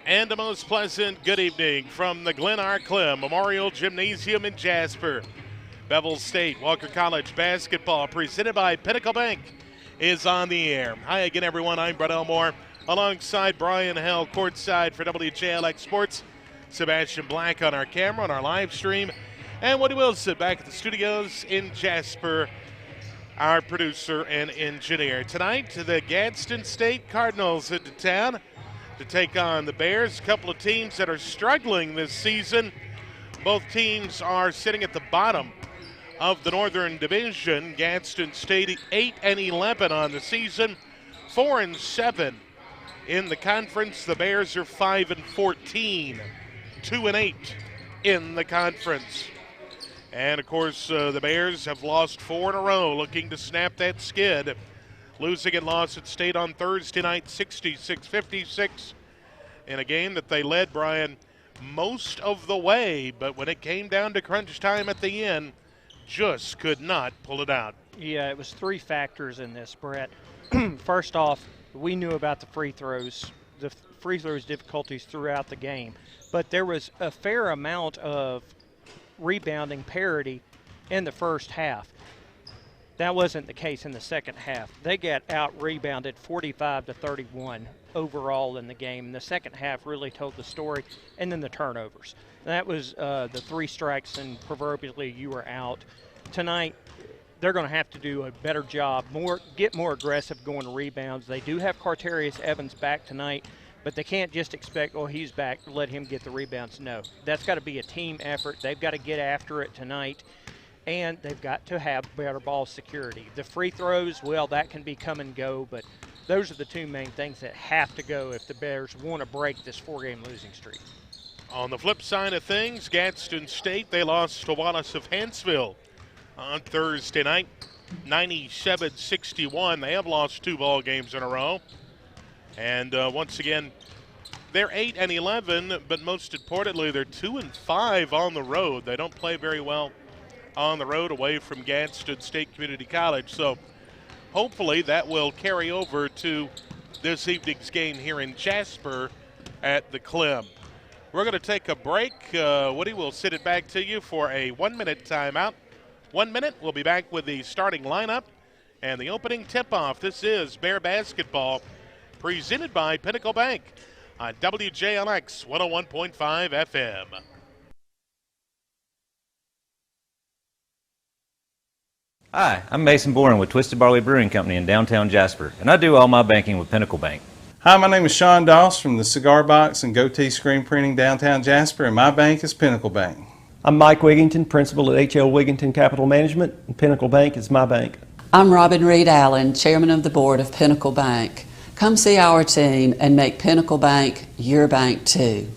And a most pleasant good evening from the Glen R. Clem Memorial Gymnasium in Jasper. Bevill State Walker College basketball presented by Pinnacle Bank is on the air. Hi again, everyone. I'm Brett Elmore alongside Brian Hell courtside for WJLX Sports. Sebastian Black on our camera on our live stream. And Woody Wilson back at the studios in Jasper, our producer and engineer. Tonight, the Gadsden State Cardinals into town to take on the Bears, a couple of teams that are struggling this season. Both teams are sitting at the bottom of the Northern Division. Gadsden State 8-11 on the season, 4-7 in the conference. The Bears are 5-14, 2-8 in the conference. And of course, the Bears have lost 4 in a row, looking to snap that skid. Losing at Lawson State on Thursday night, 66-56, in a game that they led, Brian, most of the way. But when it came down to crunch time at the end, just could not pull it out. Yeah, it was 3 factors in this, Brett. First off, we knew about the free throws difficulties throughout the game. But there was a fair amount of rebounding parity in the first half. That wasn't the case in the second half. They got out-rebounded 45-31 overall in the game. And the second half really told the story, and then the turnovers. That was the 3 strikes, and proverbially you were out. Tonight, they're going to have to do a better job, get more aggressive going to rebounds. They do have Carterius Evans back tonight, but they can't just expect, oh, he's back, let him get the rebounds. No, that's got to be a team effort. They've got to get after it tonight. And they've got to have better ball security. The free throws, well, that can be come and go, but those are the 2 main things that have to go if the Bears want to break this 4-game losing streak. On the flip side of things, Gadsden State, they lost to Wallace of Hanceville on Thursday night, 97-61. They have lost 2 ball games in a row. And once again, they're 8-11, but most importantly, they're 2-5 on the road. They don't play very well on the road away from Gadsden State Community College. So hopefully that will carry over to this evening's game here in Jasper at the Clem. We're going to take a break. Woody will sit it back to you for a 1-minute timeout. 1 minute, we'll be back with the starting lineup and the opening tip-off. This is Bear Basketball presented by Pinnacle Bank on WJLX 101.5 FM. Hi, I'm Mason Boren with Twisted Barley Brewing Company in downtown Jasper, and I do all my banking with Pinnacle Bank. Hi, my name is Sean Doss from the Cigar Box and Goatee Screen Printing downtown Jasper, and my bank is Pinnacle Bank. I'm Mike Wigington, principal at H.L. Wigington Capital Management, and Pinnacle Bank is my bank. I'm Robin Reed Allen, chairman of the board of Pinnacle Bank. Come see our team and make Pinnacle Bank your bank too.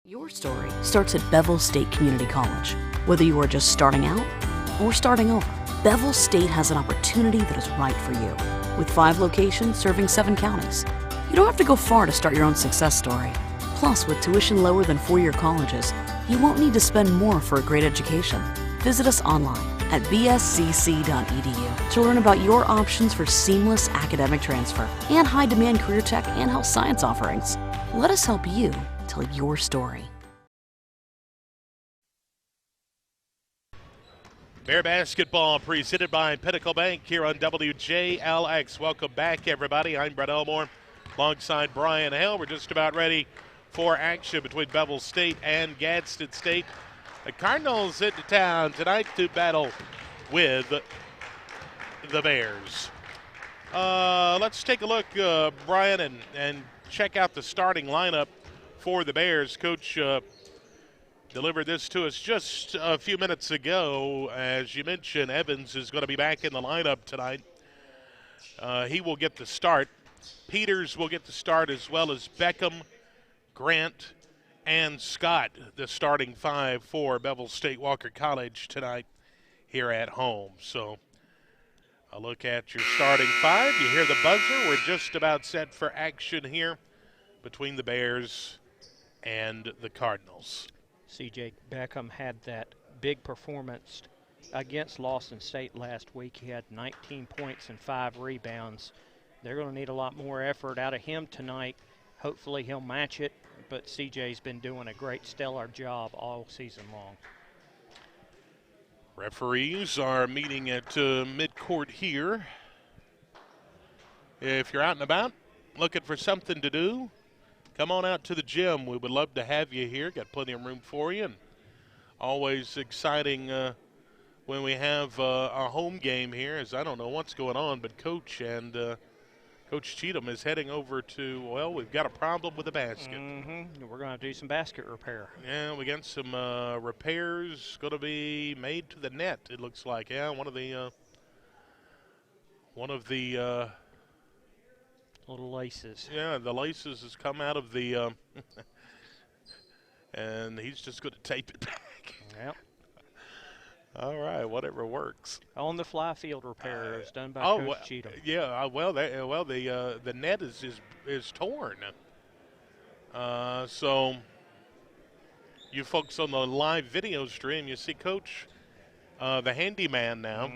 Your story starts at Bevill State Community College. Whether you are just starting out or starting over, Bevill State has an opportunity that is right for you. With 5 locations serving 7 counties, you don't have to go far to start your own success story. Plus, with tuition lower than 4-year colleges, you won't need to spend more for a great education. Visit us online at bscc.edu to learn about your options for seamless academic transfer and high-demand career tech and health science offerings. Let us help you tell your story. Bear Basketball presented by Pinnacle Bank here on WJLX. Welcome back, everybody. I'm Brett Elmore alongside Brian Hale. We're just about ready for action between Bevill State and Gadsden State. The Cardinals into town tonight to battle with the Bears. Let's take a look, Brian, and check out the starting lineup for the Bears. Coach delivered this to us just a few minutes ago. As you mentioned, Evans is going to be back in the lineup tonight. He will get the start. Peters will get the start, as well as Beckham, Grant, and Scott, the starting 5 for Bevill State Walker College tonight here at home. So a look at your starting 5. You hear the buzzer. We're just about set for action here between the Bears and the Cardinals. C.J. Beckham had that big performance against Lawson State last week. He had 19 points and 5 rebounds. They're going to need a lot more effort out of him tonight. Hopefully he'll match it, but CJ's been doing a great, stellar job all season long. Referees are meeting at midcourt here. If you're out and about looking for something to do, come on out to the gym. We would love to have you here. Got plenty of room for you. And always exciting when we have our home game here, as I don't know what's going on, but Coach Cheatham is heading over to, well, we've got a problem with the basket. We're going to do some basket repair. Yeah, we got some repairs going to be made to the net, it looks like. Yeah, one of the little laces. Yeah, the laces has come out of the and he's just going to tape it back. Yep. All right, whatever works. On the fly field repair is done by Coach Cheatham. Yeah, the net is torn. So you folks on the live video stream, you see Coach, the handyman now.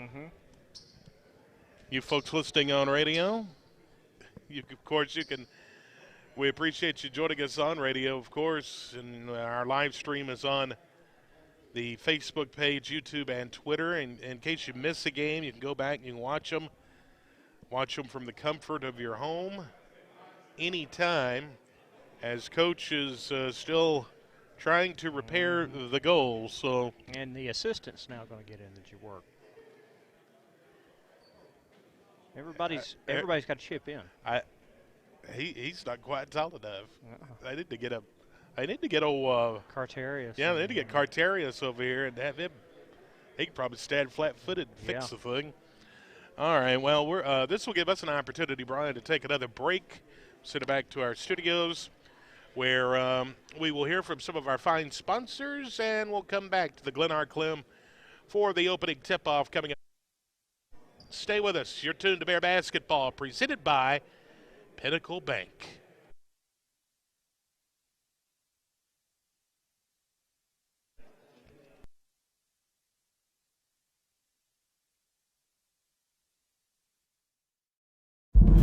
You folks listening on radio, of course you can. We appreciate you joining us on radio, of course, and our live stream is on the Facebook page, YouTube, and Twitter. And in case you miss a game, you can go back and you can watch them. Watch them from the comfort of your home anytime, as Coach is still trying to repair the goal. So, and the assistant's now going to get in and do work. Everybody's got to chip in. He's not quite tall enough. I need to get old Carterius. Yeah, they need to get Carterius over here and have him. He can probably stand flat-footed and fix the thing. All right, well, this will give us an opportunity, Brian, to take another break, send it back to our studios, where we will hear from some of our fine sponsors, and we'll come back to the Glen R Clem for the opening tip-off coming up. Stay with us. You're tuned to Bear Basketball, presented by Pinnacle Bank.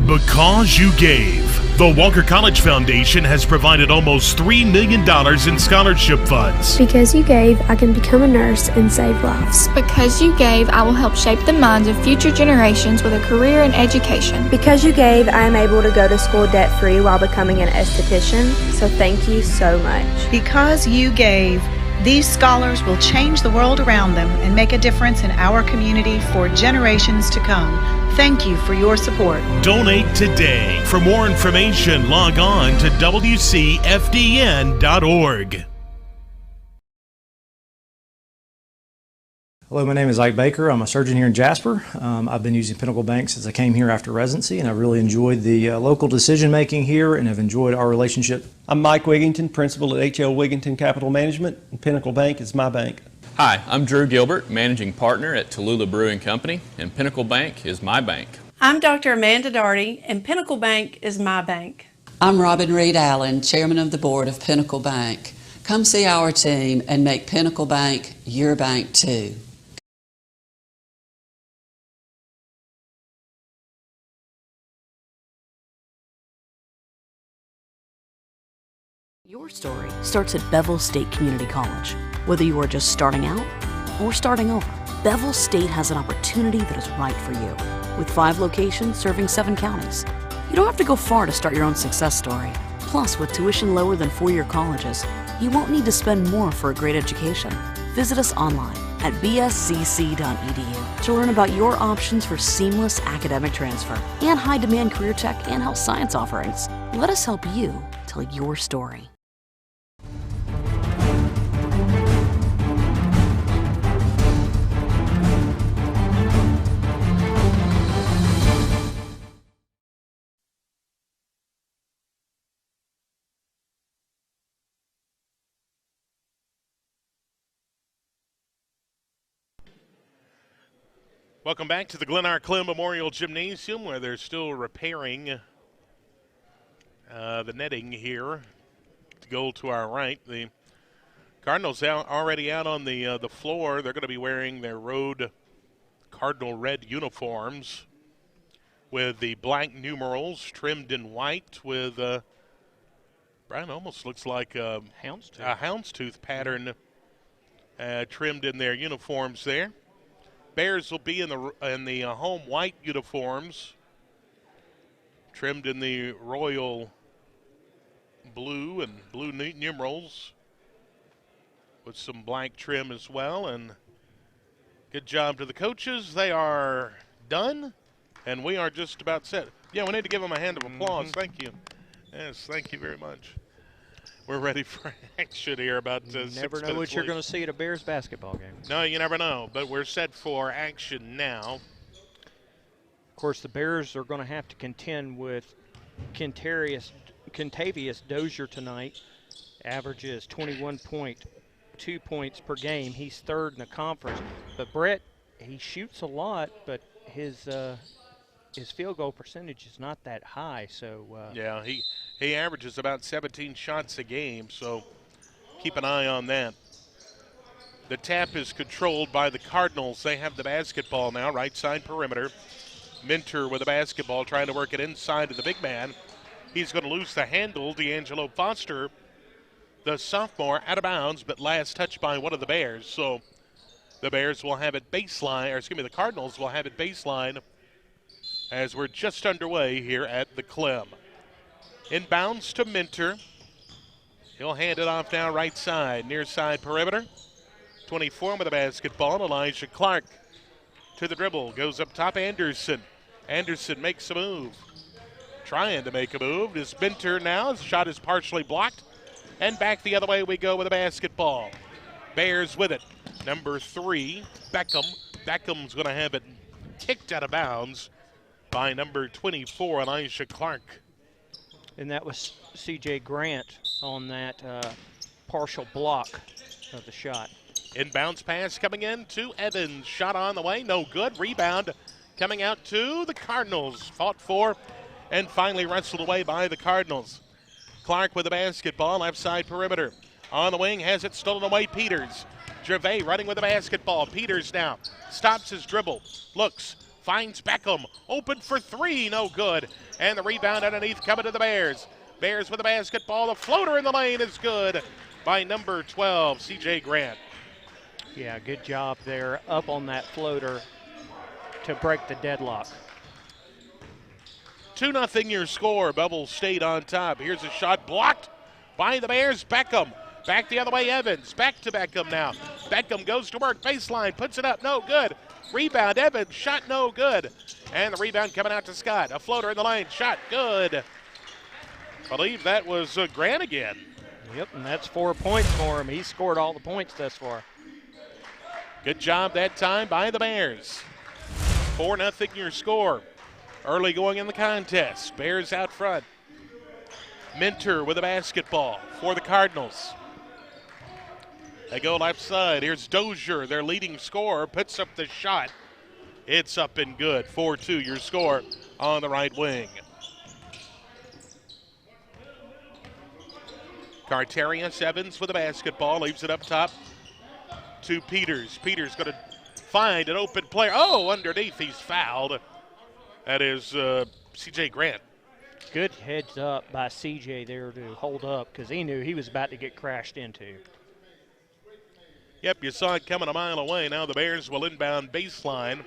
Because you gave. The Walker College Foundation has provided almost $3 million in scholarship funds. Because you gave, I can become a nurse and save lives. Because you gave, I will help shape the minds of future generations with a career in education. Because you gave, I am able to go to school debt-free while becoming an esthetician. So thank you so much. Because you gave, these scholars will change the world around them and make a difference in our community for generations to come. Thank you for your support. Donate today. For more information, log on to WCFDN.org. Hello, my name is Ike Baker. I'm a surgeon here in Jasper. I've been using Pinnacle Bank since I came here after residency, and I really enjoyed the local decision making here and have enjoyed our relationship. I'm Mike Wigington, principal at H.L. Wigington Capital Management, and Pinnacle Bank is my bank. Hi, I'm Drew Gilbert, managing partner at Tallulah Brewing Company, and Pinnacle Bank is my bank. I'm Dr. Amanda Daugherty, and Pinnacle Bank is my bank. I'm Robin Reed Allen, chairman of the board of Pinnacle Bank. Come see our team and make Pinnacle Bank your bank too. Your story starts at Bevill State Community College. Whether you are just starting out or starting over, Bevill State has an opportunity that is right for you. With 5 locations serving 7 counties. You don't have to go far to start your own success story. Plus, with tuition lower than 4-year colleges, you won't need to spend more for a great education. Visit us online at bscc.edu to learn about your options for seamless academic transfer and high-demand career tech and health science offerings. Let us help you tell your story. Welcome back to the Glen R. Clem Memorial Gymnasium, where they're still repairing the netting here. The goal to our right, the Cardinals already out on the floor. They're going to be wearing their road Cardinal red uniforms with the black numerals trimmed in white with, Brian, almost looks like a houndstooth pattern trimmed in their uniforms there. Bears will be in the home white uniforms, trimmed in the royal blue and blue numerals with some black trim as well. And good job to the coaches. They are done, and we are just about set. Yeah, we need to give them a hand of applause. Thank you. Yes, thank you very much. We're ready for action here about 6 minutes. You never know what you're going to see at a Bears basketball game. No, you never know, but we're set for action now. Of course, the Bears are going to have to contend with Contavious Dozier tonight. Averages 21.2 points per game. He's third in the conference. But Brett, he shoots a lot, but his field goal percentage is not that high. So yeah, he averages about 17 shots a game, so keep an eye on that. The tap is controlled by the Cardinals. They have the basketball now, right side perimeter. Minter with the basketball, trying to work it inside to the big man. He's going to lose the handle. D'Angelo Foster, the sophomore, out of bounds, but last touched by one of the Bears. So the Bears will have it baseline, or excuse me, the Cardinals will have it baseline as we're just underway here at the Clem. Inbounds to Minter. He'll hand it off now right side, near side perimeter. 24 with the basketball. Elijah Clark to the dribble. Goes up top, Anderson. Anderson makes a move. Trying to make a move. Is Minter now. His shot is partially blocked. And back the other way we go with the basketball. Bears with it. Number 3, Beckham. Beckham's going to have it kicked out of bounds by number 24, Elijah Clark. And that was C.J. Grant on that partial block of the shot. Inbounds pass coming in to Evans. Shot on the way, no good. Rebound coming out to the Cardinals. Fought for and finally wrestled away by the Cardinals. Clark with the basketball, left side perimeter. On the wing, has it stolen away, Peters. Gervais running with the basketball. Peters now stops his dribble, looks, finds Beckham, open for 3, no good. And the rebound underneath coming to the Bears. Bears with the basketball, the floater in the lane is good by number 12, C.J. Grant. Yeah, good job there up on that floater to break the deadlock. 2-0 your score. Bevill State on top. Here's a shot blocked by the Bears. Beckham. Back the other way, Evans. Back to Beckham now. Beckham goes to work. Baseline. Puts it up. No good. Rebound. Evans. Shot no good. And the rebound coming out to Scott. A floater in the lane. Shot good. I believe that was Grant again. Yep, and that's 4 points for him. He scored all the points thus far. Good job that time by the Bears. 4-0 your score. Early going in the contest. Bears out front. Minter with the basketball for the Cardinals. They go left side. Here's Dozier, their leading scorer, puts up the shot. It's up and good. 4-2 your score on the right wing. Carterius Evans with the basketball, leaves it up top to Peters. Peters going to find an open player. Oh, underneath, he's fouled. That is C.J. Grant. Good heads up by C.J. there to hold up because he knew he was about to get crashed into. Yep, you saw it coming a mile away. Now the Bears will inbound baseline.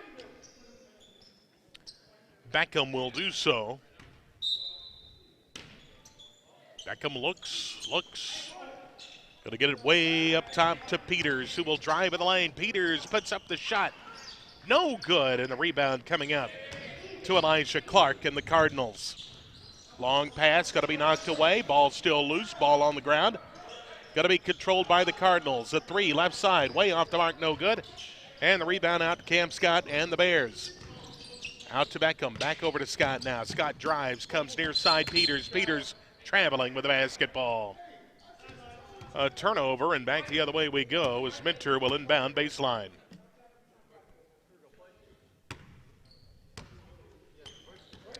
Beckham will do so. Beckham looks. Going to get it way up top to Peters, who will drive in the lane. Peters puts up the shot. No good, and the rebound coming up to Elijah Clark and the Cardinals. Long pass, got to be knocked away. Ball still loose, ball on the ground. Got to be controlled by the Cardinals. A 3, left side, way off the mark, no good. And the rebound out to Cam Scott and the Bears. Out to Beckham, back over to Scott now. Scott drives, comes near side Peters. Peters traveling with the basketball. A turnover, and back the other way we go as Minter will inbound baseline.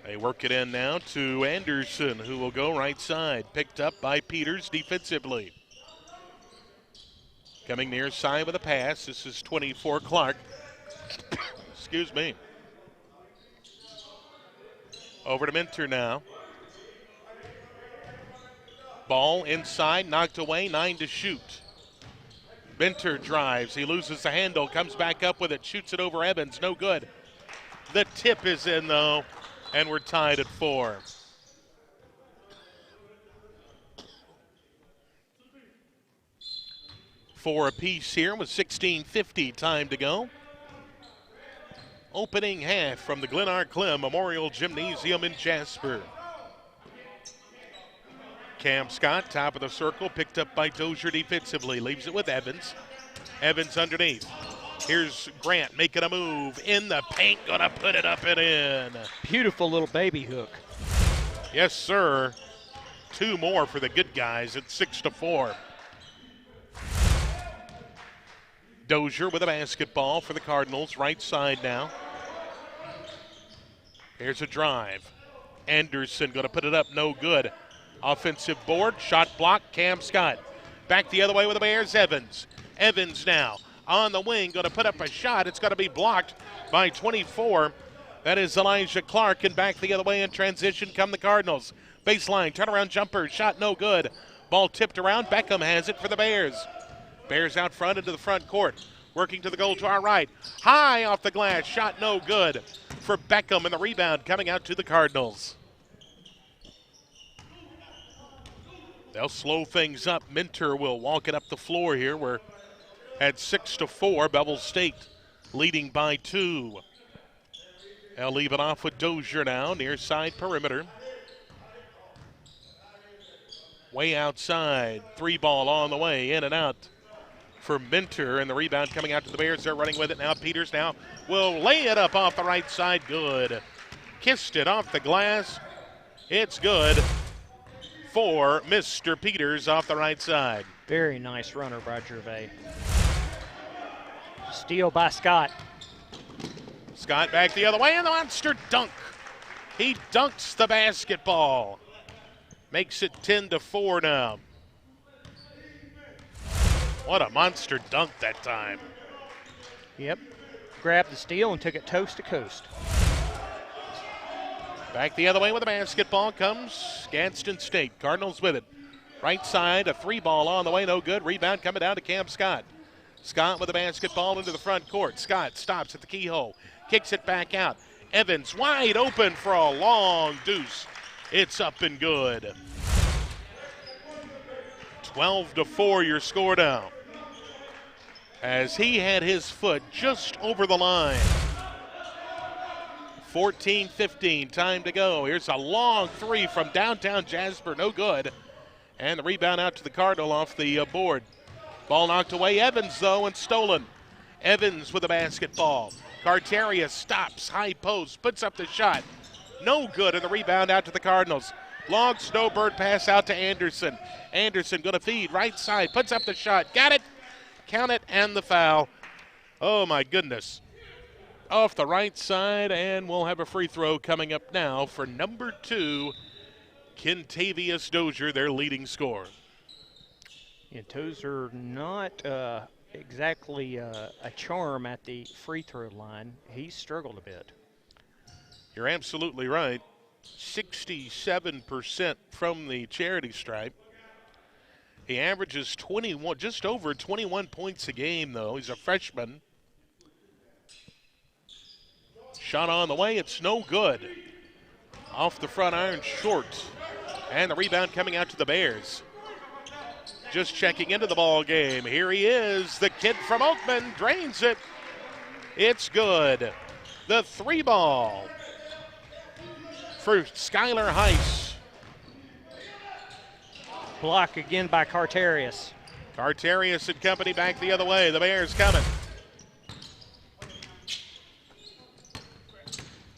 They work it in now to Anderson, who will go right side. Picked up by Peters defensively. Coming near side with a pass. This is 24 Clark. Excuse me. Over to Minter now. Ball inside, knocked away, 9 to shoot. Minter drives, he loses the handle, comes back up with it, shoots it over Evans, no good. The tip is in though, and we're tied at 4. Four apiece here with 16:50 time to go. Opening half from the Glen R. Clem Memorial Gymnasium in Jasper. Cam Scott, top of the circle, picked up by Dozier defensively. Leaves it with Evans. Evans underneath. Here's Grant making a move. In the paint, gonna put it up and in. Beautiful little baby hook. Yes, sir. 2 more for the good guys at 6-4. Dozier with a basketball for the Cardinals, right side now. Here's a drive. Anderson gonna put it up, no good. Offensive board, shot block, Cam Scott. Back the other way with the Bears, Evans. Evans now on the wing, gonna put up a shot. It's gonna be blocked by 24. That is Elijah Clark, and back the other way in transition come the Cardinals. Baseline, turnaround jumper, shot no good. Ball tipped around, Beckham has it for the Bears. Bears out front into the front court. Working to the goal to our right. High off the glass, shot no good for Beckham, and the rebound coming out to the Cardinals. They'll slow things up. Minter will walk it up the floor here. We're at 6-4. Bevill State leading by 2. They'll leave it off with Dozier now, near side perimeter. Way outside. 3 ball on the way, in and out for Minter, and the rebound coming out to the Bears. They're running with it now. Peters now will lay it up off the right side. Good. Kissed it off the glass. It's good for Mr. Peters off the right side. Very nice runner by Gervais. Steal by Scott. Scott back the other way, and the monster dunk. He dunks the basketball. Makes it 10-4 now. What a monster dunk that time. Yep. Grabbed the steal and took it coast to coast. Back the other way with the basketball comes Gadsden State. Cardinals with it. Right side, a 3 ball on the way, no good. Rebound coming down to Cam Scott. Scott with the basketball into the front court. Scott stops at the keyhole. Kicks it back out. Evans wide open for a long deuce. It's up and good. 12-4 your score now. As he had his foot just over the line. 14-15, time to go. Here's a long 3 from downtown Jasper, no good. And the rebound out to the Cardinal off the board. Ball knocked away, Evans though, and stolen. Evans with the basketball. Carterius stops, high post, puts up the shot. No good, and the rebound out to the Cardinals. Long snowbird pass out to Anderson. Anderson gonna feed, right side, puts up the shot. Got it, count it, and the foul. Oh my goodness. Off the right side, and we'll have a free throw coming up now for number 2, Kentavious Dozier, their leading scorer. Yeah, Dozier not exactly a charm at the free throw line. He struggled a bit. You're absolutely right. 67% from the charity stripe. He averages 21, just over 21 points a game, though. He's a freshman. Shot on the way, it's no good. Off the front iron, short. And the rebound coming out to the Bears. Just checking into the ball game. Here he is, the kid from Oakman, drains it. It's good. The 3 ball for Skylar Heiss. Block again by Carterius. Carterius and company back the other way. The Bears coming.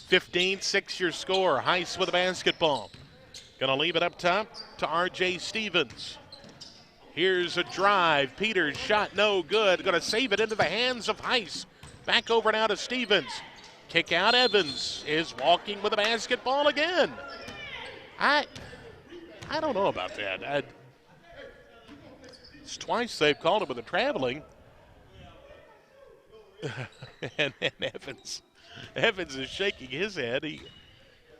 15-6 your score. Heiss with the basketball. Gonna leave it up top to RJ Stevens. Here's a drive. Peters shot no good. Gonna save it into the hands of Heiss. Back over now to Stevens. Kick out. Evans is walking with the basketball again. I don't know about that. It's twice they've called him with a traveling. and Evans is shaking his head.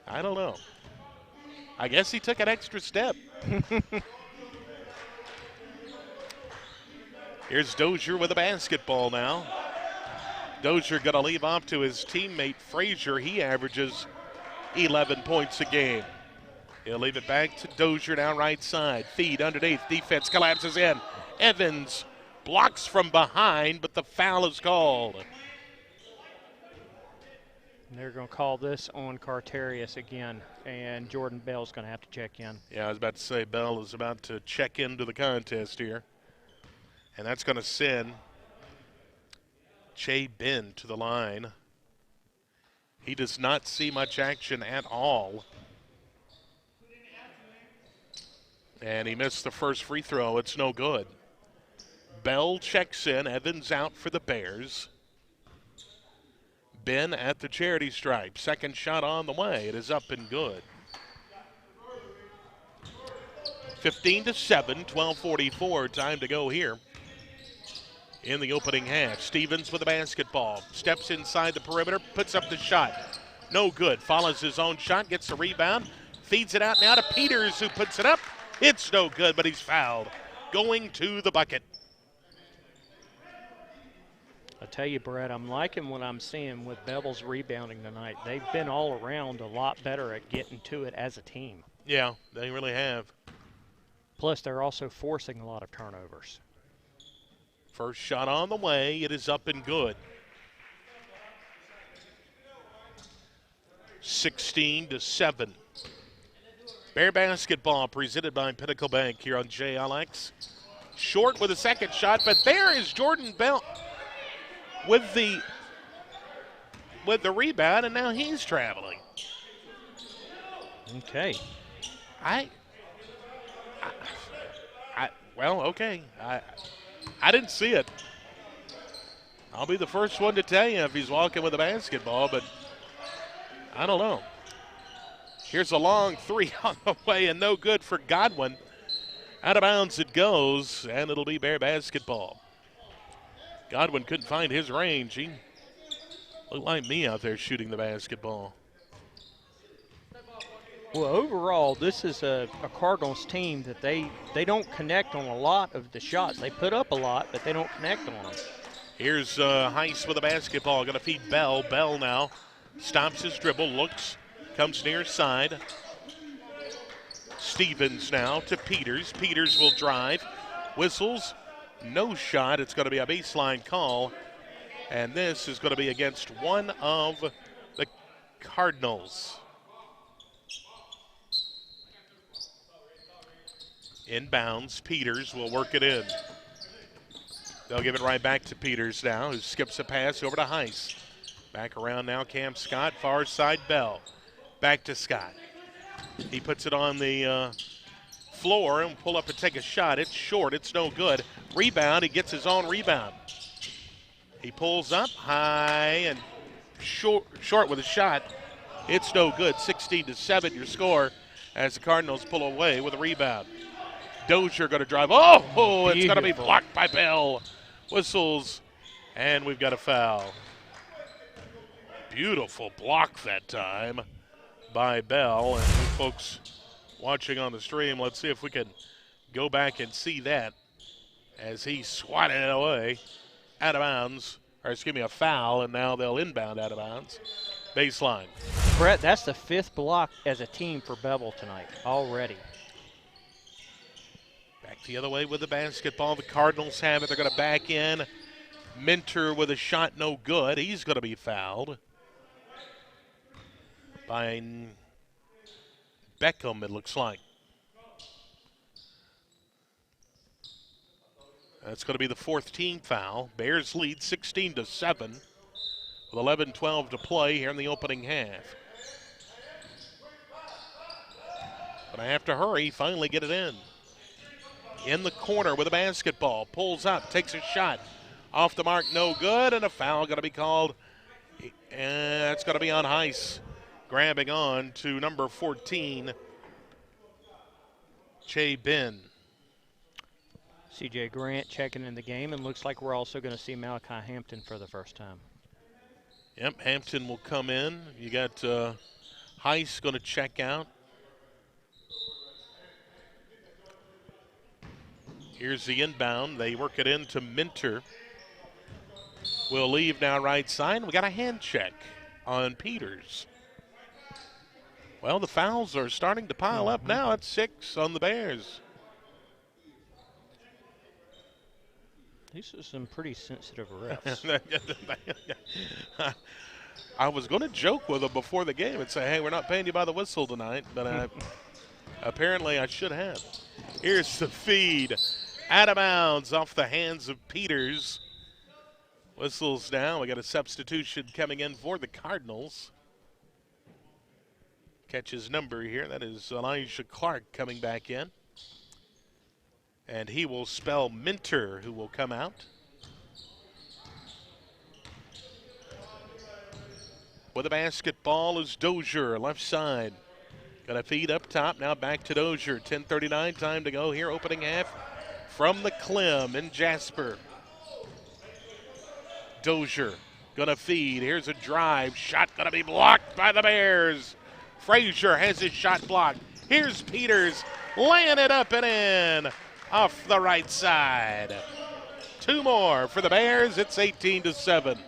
I don't know. I guess he took an extra step. Here's Dozier with a basketball now. Dozier going to leave off to his teammate Frazier. He averages 11 points a game. He'll leave it back to Dozier down right side. Feed underneath. Defense collapses in. Evans blocks from behind, but the foul is called. And they're going to call this on Carterius again, and Jordan Bell's going to have to check in. Yeah, I was about to say Bell is about to check into the contest here. And that's going to send Che Ben to the line. He does not see much action at all. And he missed the first free throw. It's no good. Bell checks in. Evans out for the Bears. Ben at the charity stripe. Second shot on the way. It is up and good. 15-7, 12:44. Time to go here in the opening half. Stevens with the basketball. Steps inside the perimeter. Puts up the shot. No good. Follows his own shot. Gets the rebound. Feeds it out now to Peters, who puts it up. It's no good, but he's fouled. Going to the bucket. I tell you, Brett, I'm liking what I'm seeing with Bevill's rebounding tonight. They've been all around a lot better at getting to it as a team. Yeah, they really have. Plus, they're also forcing a lot of turnovers. First shot on the way. It is up and good. 16-7. Bear basketball presented by Pinnacle Bank here on JLX. Short with a second shot, but there is Jordan Bell with the rebound, and now he's traveling. Okay. Well, okay. I didn't see it. I'll be the first one to tell you if he's walking with a basketball, but I don't know. Here's a long three on the way and no good for Godwin. Out of bounds it goes, and it'll be Bear basketball. Godwin couldn't find his range. He looked like me out there shooting the basketball. Well, overall, this is a Cardinals team that they don't connect on a lot of the shots. They put up a lot, but they don't connect on them. Here's Heiss with a basketball. Going to feed Bell. Bell now stops his dribble, looks, comes near side. Stevens now to Peters. Peters will drive. Whistles. No shot. It's going to be a baseline call. And this is going to be against one of the Cardinals. Inbounds. Peters will work it in. They'll give it right back to Peters now, who skips a pass over to Heiss. Back around now, Cam Scott, far side Bell. Back to Scott. He puts it on the floor and pull up and take a shot. It's short, it's no good. Rebound, he gets his own rebound. He pulls up high and short with a shot. It's no good. 16-7 your score as the Cardinals pull away with a rebound. Dozier going to drive. Oh, it's going to be blocked by Bell. Whistles, and we've got a foul. Beautiful block that time by Bell. And you folks watching on the stream, let's see if we can go back and see that as he swatted it away out of bounds. Or excuse me, a foul, and now they'll inbound out of bounds. Baseline. Brett, that's the fifth block as a team for Bevill tonight already. Back the other way with the basketball. The Cardinals have it. They're going to back in. Minter with a shot, no good. He's going to be fouled by Beckham, it looks like. That's going to be the fourth team foul. Bears lead 16-7 with 11-12 to play here in the opening half. But I have to hurry, finally get it in. In the corner with a basketball, pulls up, takes a shot. Off the mark, no good, and a foul going to be called. And that's going to be on Heiss. Grabbing on to number 14, Che Ben. C.J. Grant checking in the game, and looks like we're also going to see Malachi Hampton for the first time. Yep, Hampton will come in. You got Heiss going to check out. Here's the inbound. They work it into Minter. We'll leave now right side. We got a hand check on Peters. Well, the fouls are starting to pile up now. It's 6 on the Bears. These are some pretty sensitive refs. I was going to joke with them before the game and say, hey, we're not paying you by the whistle tonight, but apparently I should have. Here's the feed. Out of bounds off the hands of Peters. Whistles now. We got a substitution coming in for the Cardinals. Catch his number here. That is Elijah Clark coming back in. And he will spell Minter, who will come out. With the basketball is Dozier, left side. Got a feed up top, now back to Dozier. 10:39, time to go here, opening half from the Clem in Jasper. Dozier gonna feed, here's a drive, shot gonna be blocked by the Bears. Frazier has his shot blocked. Here's Peters laying it up and in. Off the right side. 2 more for the Bears. It's 18-7.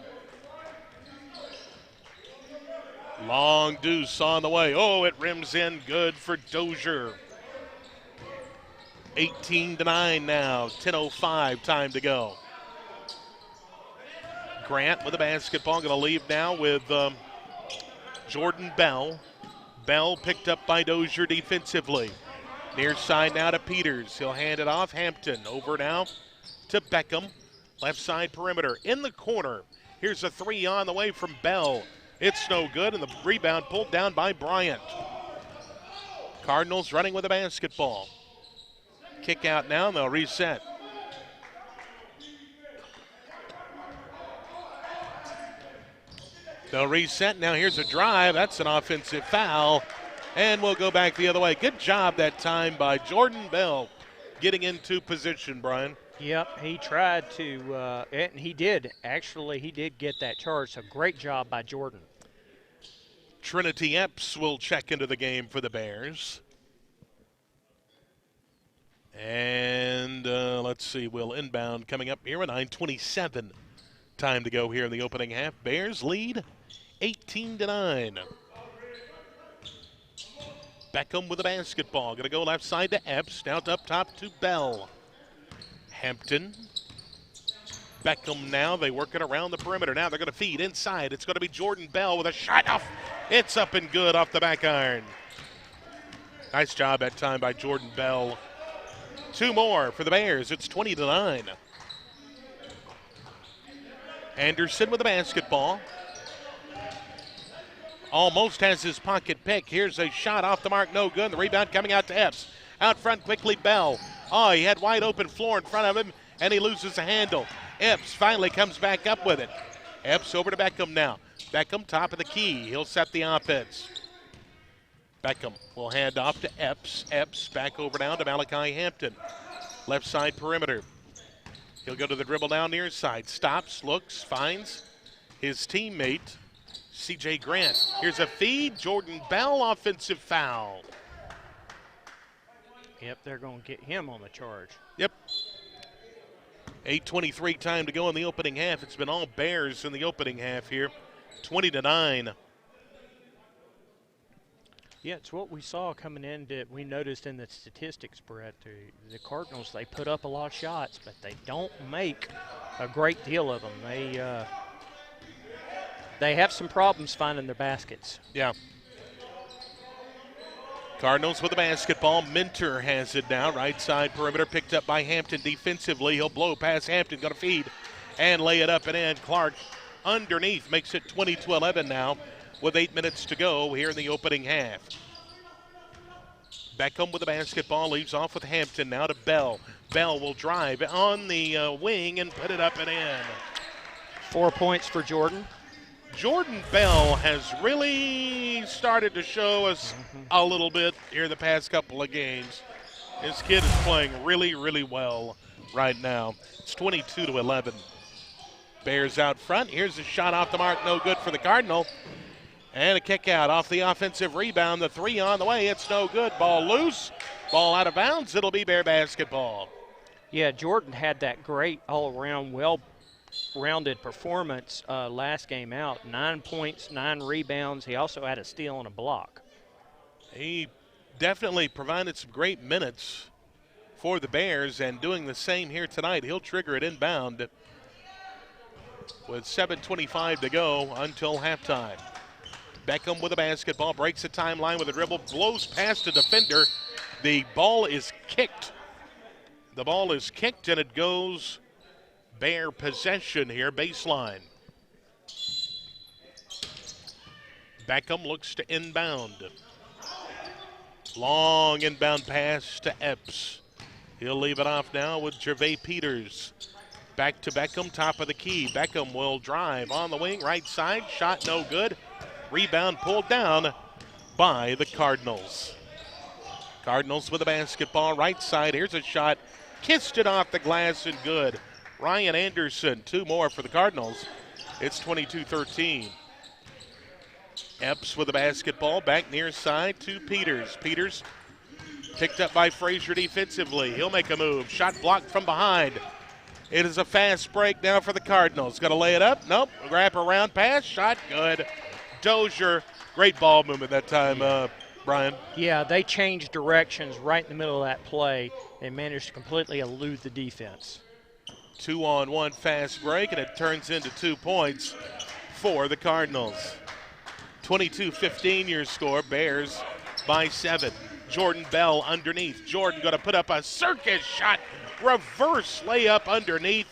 Long deuce on the way. Oh, it rims in good for Dozier. 18-9 now. 10:05 time to go. Grant with the basketball. Going to leave now with Jordan Bell. Bell picked up by Dozier defensively. Near side now to Peters. He'll hand it off. Hampton over now to Beckham. Left side perimeter in the corner. Here's a 3 on the way from Bell. It's no good, and the rebound pulled down by Bryant. Cardinals running with the basketball. Kick out now, and they'll reset. They'll reset. Now here's a drive. That's an offensive foul. And we'll go back the other way. Good job that time by Jordan Bell getting into position, Brian. Yep, he tried to, and he did. Actually, he did get that charge, so great job by Jordan. Trinity Epps will check into the game for the Bears. And let's see, we'll inbound coming up here at 9:27. Time to go here in the opening half. Bears lead 18-9. Beckham with the basketball. Going to go left side to Epps. Now up top to Bell. Hampton. Beckham now. They work it around the perimeter. Now they're going to feed inside. It's going to be Jordan Bell with a shot off. It's up and good off the back iron. Nice job that time by Jordan Bell. 2 more for the Bears. It's 20-9. Anderson with the basketball. Almost has his pocket pick. Here's a shot off the mark, no good. The rebound coming out to Epps. Out front quickly, Bell. Oh, he had wide open floor in front of him, and he loses the handle. Epps finally comes back up with it. Epps over to Beckham now. Beckham top of the key. He'll set the offense. Beckham will hand off to Epps. Epps back over down to Malachi Hampton. Left side perimeter. He'll go to the dribble down near side. Stops, looks, finds his teammate. C.J. Grant. Here's a feed. Jordan Bell, offensive foul. Yep, they're going to get him on the charge. Yep. 8:23 time to go in the opening half. It's been all Bears in the opening half here. 20-9. Yeah, it's what we saw coming in that we noticed in the statistics, Brett. The Cardinals, they put up a lot of shots, but they don't make a great deal of them. They have some problems finding their baskets. Yeah. Cardinals with the basketball. Minter has it now. Right side perimeter picked up by Hampton defensively. He'll blow past Hampton. Going to feed and lay it up and in. Clark underneath makes it 20-11 now with 8 minutes to go here in the opening half. Beckham with the basketball. Leaves off with Hampton now to Bell. Bell will drive on the wing and put it up and in. 4 points for Jordan. Jordan Bell has really started to show us a little bit here the past couple of games. This kid is playing really, really well. right now. It's 22-11. Bears out front. Here's a shot off the mark, no good for the Cardinal. And a kick out off the offensive rebound. The three on the way. It's no good. Ball loose. Ball out of bounds. It'll be Bear basketball. Yeah, Jordan had that great all-around, well-rounded performance last game out. 9 points, 9 rebounds. He also had a steal and a block. He definitely provided some great minutes for the Bears, and doing the same here tonight. He'll trigger it inbound with 7:25 to go until halftime. Beckham with a basketball, breaks the timeline with a dribble, blows past a defender. The ball is kicked. The ball is kicked, and it goes Bear possession here, baseline. Beckham looks to inbound. Long inbound pass to Epps. He'll leave it off now with Gervais Peters. Back to Beckham, top of the key. Beckham will drive on the wing, right side. Shot no good. Rebound pulled down by the Cardinals. Cardinals with the basketball, right side. Here's a shot. Kissed it off the glass and good. Ryan Anderson, 2 more for the Cardinals. It's 22-13. Epps with the basketball, back near side to Peters. Peters picked up by Frazier defensively. He'll make a move. Shot blocked from behind. It is a fast break now for the Cardinals. Got to lay it up. Nope. Wrap around pass. Shot good. Dozier. Great ball movement that time, Brian. Yeah, they changed directions right in the middle of that play. They managed to completely elude the defense. 2-on-1 fast break, and it turns into 2 points for the Cardinals. 22-15 your score. Bears by 7. Jordan Bell underneath. Jordan going to put up a circus shot. Reverse layup underneath.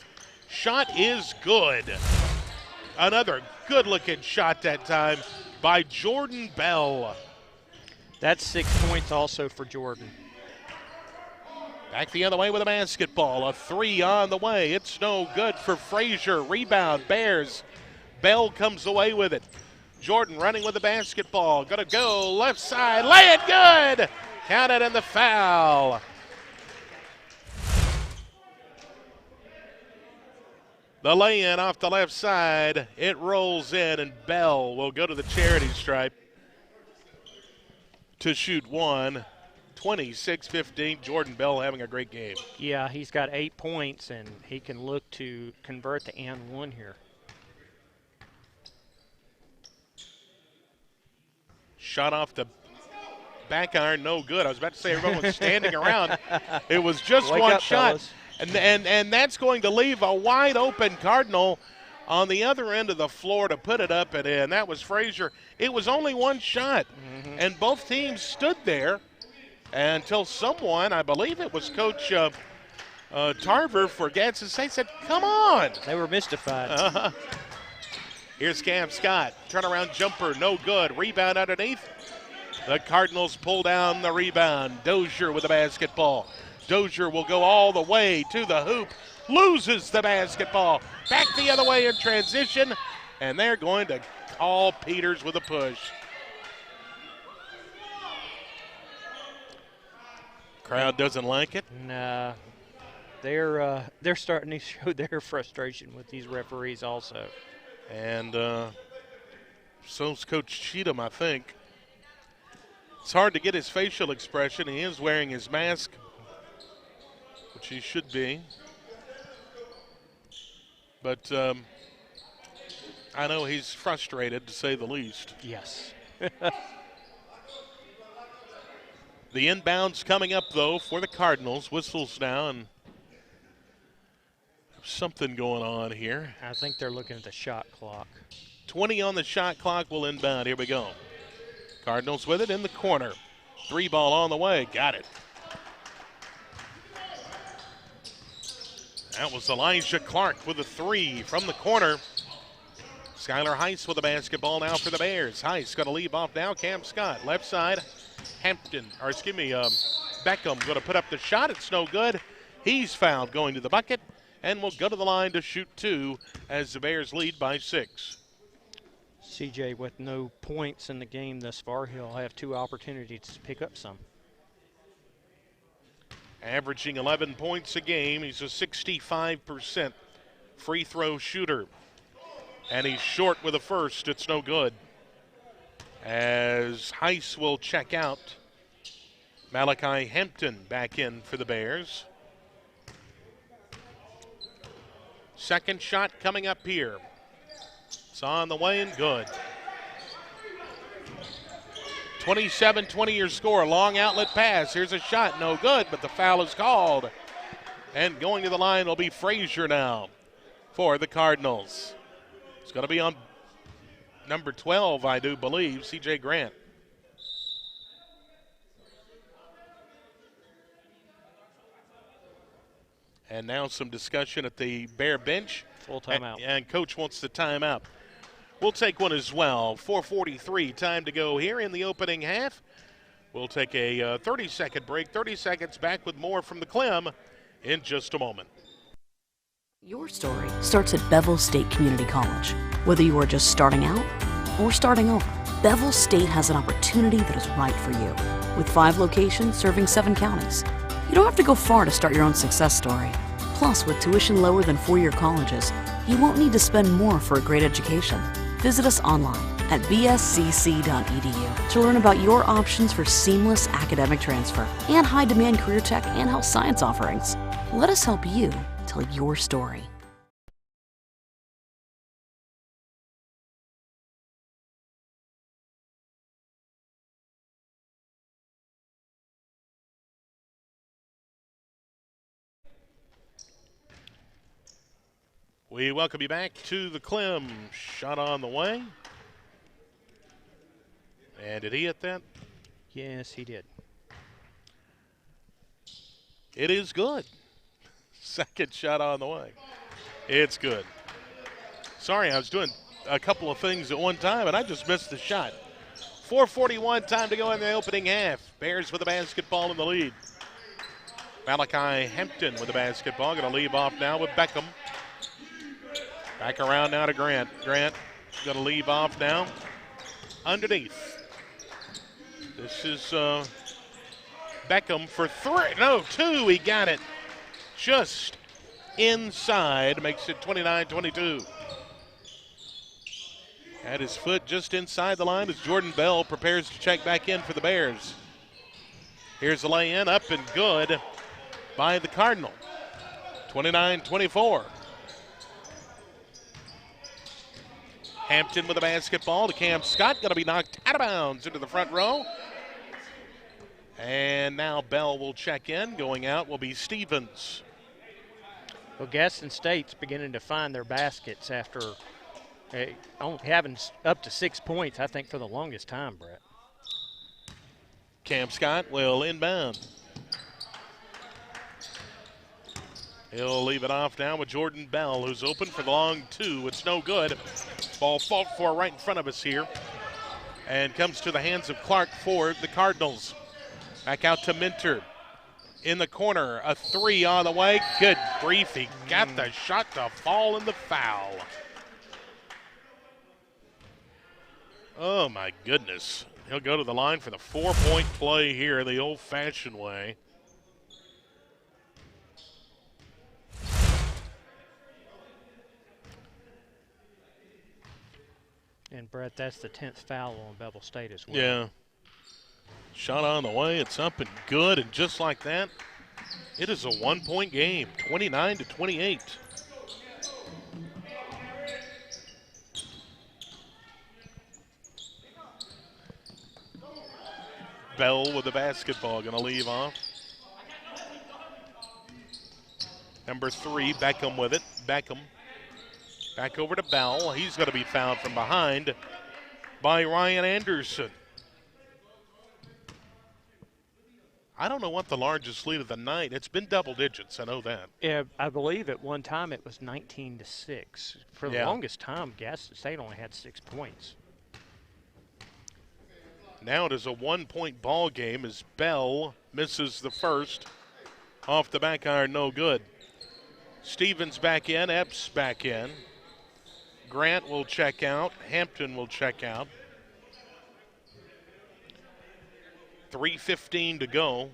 Shot is good. Another good-looking shot that time by Jordan Bell. That's 6 points also for Jordan. Back the other way with a basketball. A 3 on the way. It's no good for Frazier. Rebound, Bears. Bell comes away with it. Jordan running with the basketball. Gonna go left side. Lay it good. Counted in the foul. The lay-in off the left side. It rolls in, and Bell will go to the charity stripe to shoot one. 26-15. Jordan Bell having a great game. Yeah, he's got 8 points, and he can look to convert the and one here. Shot off the back iron, no good. I was about to say everyone was standing around. It was just Wake one up, shot. fellas. And that's going to leave a wide open Cardinal on the other end of the floor to put it up and in. That was Frazier. It was only one shot, and both teams stood there until someone, I believe it was Coach Tarver for Gadsden State, said, come on. They were mystified. Here's Cam Scott. Turnaround jumper, no good. Rebound underneath. The Cardinals pull down the rebound. Dozier with the basketball. Dozier will go all the way to the hoop. Loses the basketball. Back the other way in transition. And they're going to call Peters with a push. Crowd doesn't like it. Nah. They're starting to show their frustration with these referees also. And so's Coach Cheatham, I think. It's hard to get his facial expression. He is wearing his mask, which he should be. But I know he's frustrated, to say the least. Yes. The inbounds coming up, though, for the Cardinals. Whistles now, and something going on here. I think they're looking at the shot clock. 20 on the shot clock will inbound. Here we go. Cardinals with it in the corner. 3 ball on the way. Got it. That was Elijah Clark with a 3 from the corner. Skylar Heiss with the basketball now for the Bears. Heiss going to leave off now. Cam Scott, left side. Beckham going to put up the shot. It's no good. He's fouled going to the bucket and will go to the line to shoot 2 as the Bears lead by 6. CJ, with no points in the game thus far, he'll have 2 opportunities to pick up some. averaging 11 points a game. He's a 65% free throw shooter. And he's short with a first. It's no good. As Heiss will check out. Malachi Hampton back in for the Bears. Second shot coming up here. It's on the way and good. 27-20 your score. Long outlet pass. Here's a shot. No good, but the foul is called. And going to the line will be Frazier now for the Cardinals. It's going to be on number 12, I do believe, C.J. Grant. And now some discussion at the Bear bench. Full timeout. And Coach wants the timeout. We'll take one as well. 4:43 time to go here in the opening half. We'll take a 30-second break. 30 seconds back with more from the Clem in just a moment. Your story starts at Bevill State Community College. Whether you are just starting out or starting over, Bevill State has an opportunity that is right for you. With 5 locations serving 7 counties, you don't have to go far to start your own success story. Plus, with tuition lower than 4-year colleges, you won't need to spend more for a great education. Visit us online at bscc.edu to learn about your options for seamless academic transfer and high-demand career tech and health science offerings. Let us help you tell your story. We welcome you back to the Clem. Shot on the way. And did he hit that? Yes, he did. It is good. Second shot on the way. It's good. Sorry, I was doing a couple of things at one time, and I just missed the shot. 4:41 time to go in the opening half. Bears with the basketball in the lead. Malachi Hampton with the basketball. Going to leave off now with Beckham. Back around now to Grant. Grant going to leave off now. Underneath. This is Beckham for 2. He got it just inside. Makes it 29-22. Had his foot just inside the line as Jordan Bell prepares to check back in for the Bears. Here's the lay-in, up and good by the Cardinal. 29-24. Hampton with the basketball to Cam Scott. Going to be knocked out of bounds into the front row. And now Bell will check in. Going out will be Stevens. Well, Gadsden State's beginning to find their baskets after having up to 6 points, I think, for the longest time, Brett. Cam Scott will inbound. He'll leave it off now with Jordan Bell, who's open for the long 2. It's no good. Ball fought for right in front of us here. And comes to the hands of Clark for the Cardinals. Back out to Minter. In the corner, a 3 on the way. Good grief, he got the shot to fall in the foul. Oh, my goodness. He'll go to the line for the 4-point play here the old-fashioned way. And, Brett, that's the 10th foul on Bevill State as well. Yeah. Shot on the way. It's up and good. And just like that, it is a 1-point game, 29-28. Bell with the basketball, going to leave off. Number 3, Beckham with it. Beckham. Back over to Bell. He's going to be fouled from behind by Ryan Anderson. I don't know what the largest lead of the night. It's been double digits. I know that. Yeah, I believe at one time it was 19-6. For the longest time, Gadsden State only had 6 points. Now it is a 1-point ball game as Bell misses the first. Off the back iron, no good. Stevens back in, Epps back in. Grant will check out. Hampton will check out. 3:15 to go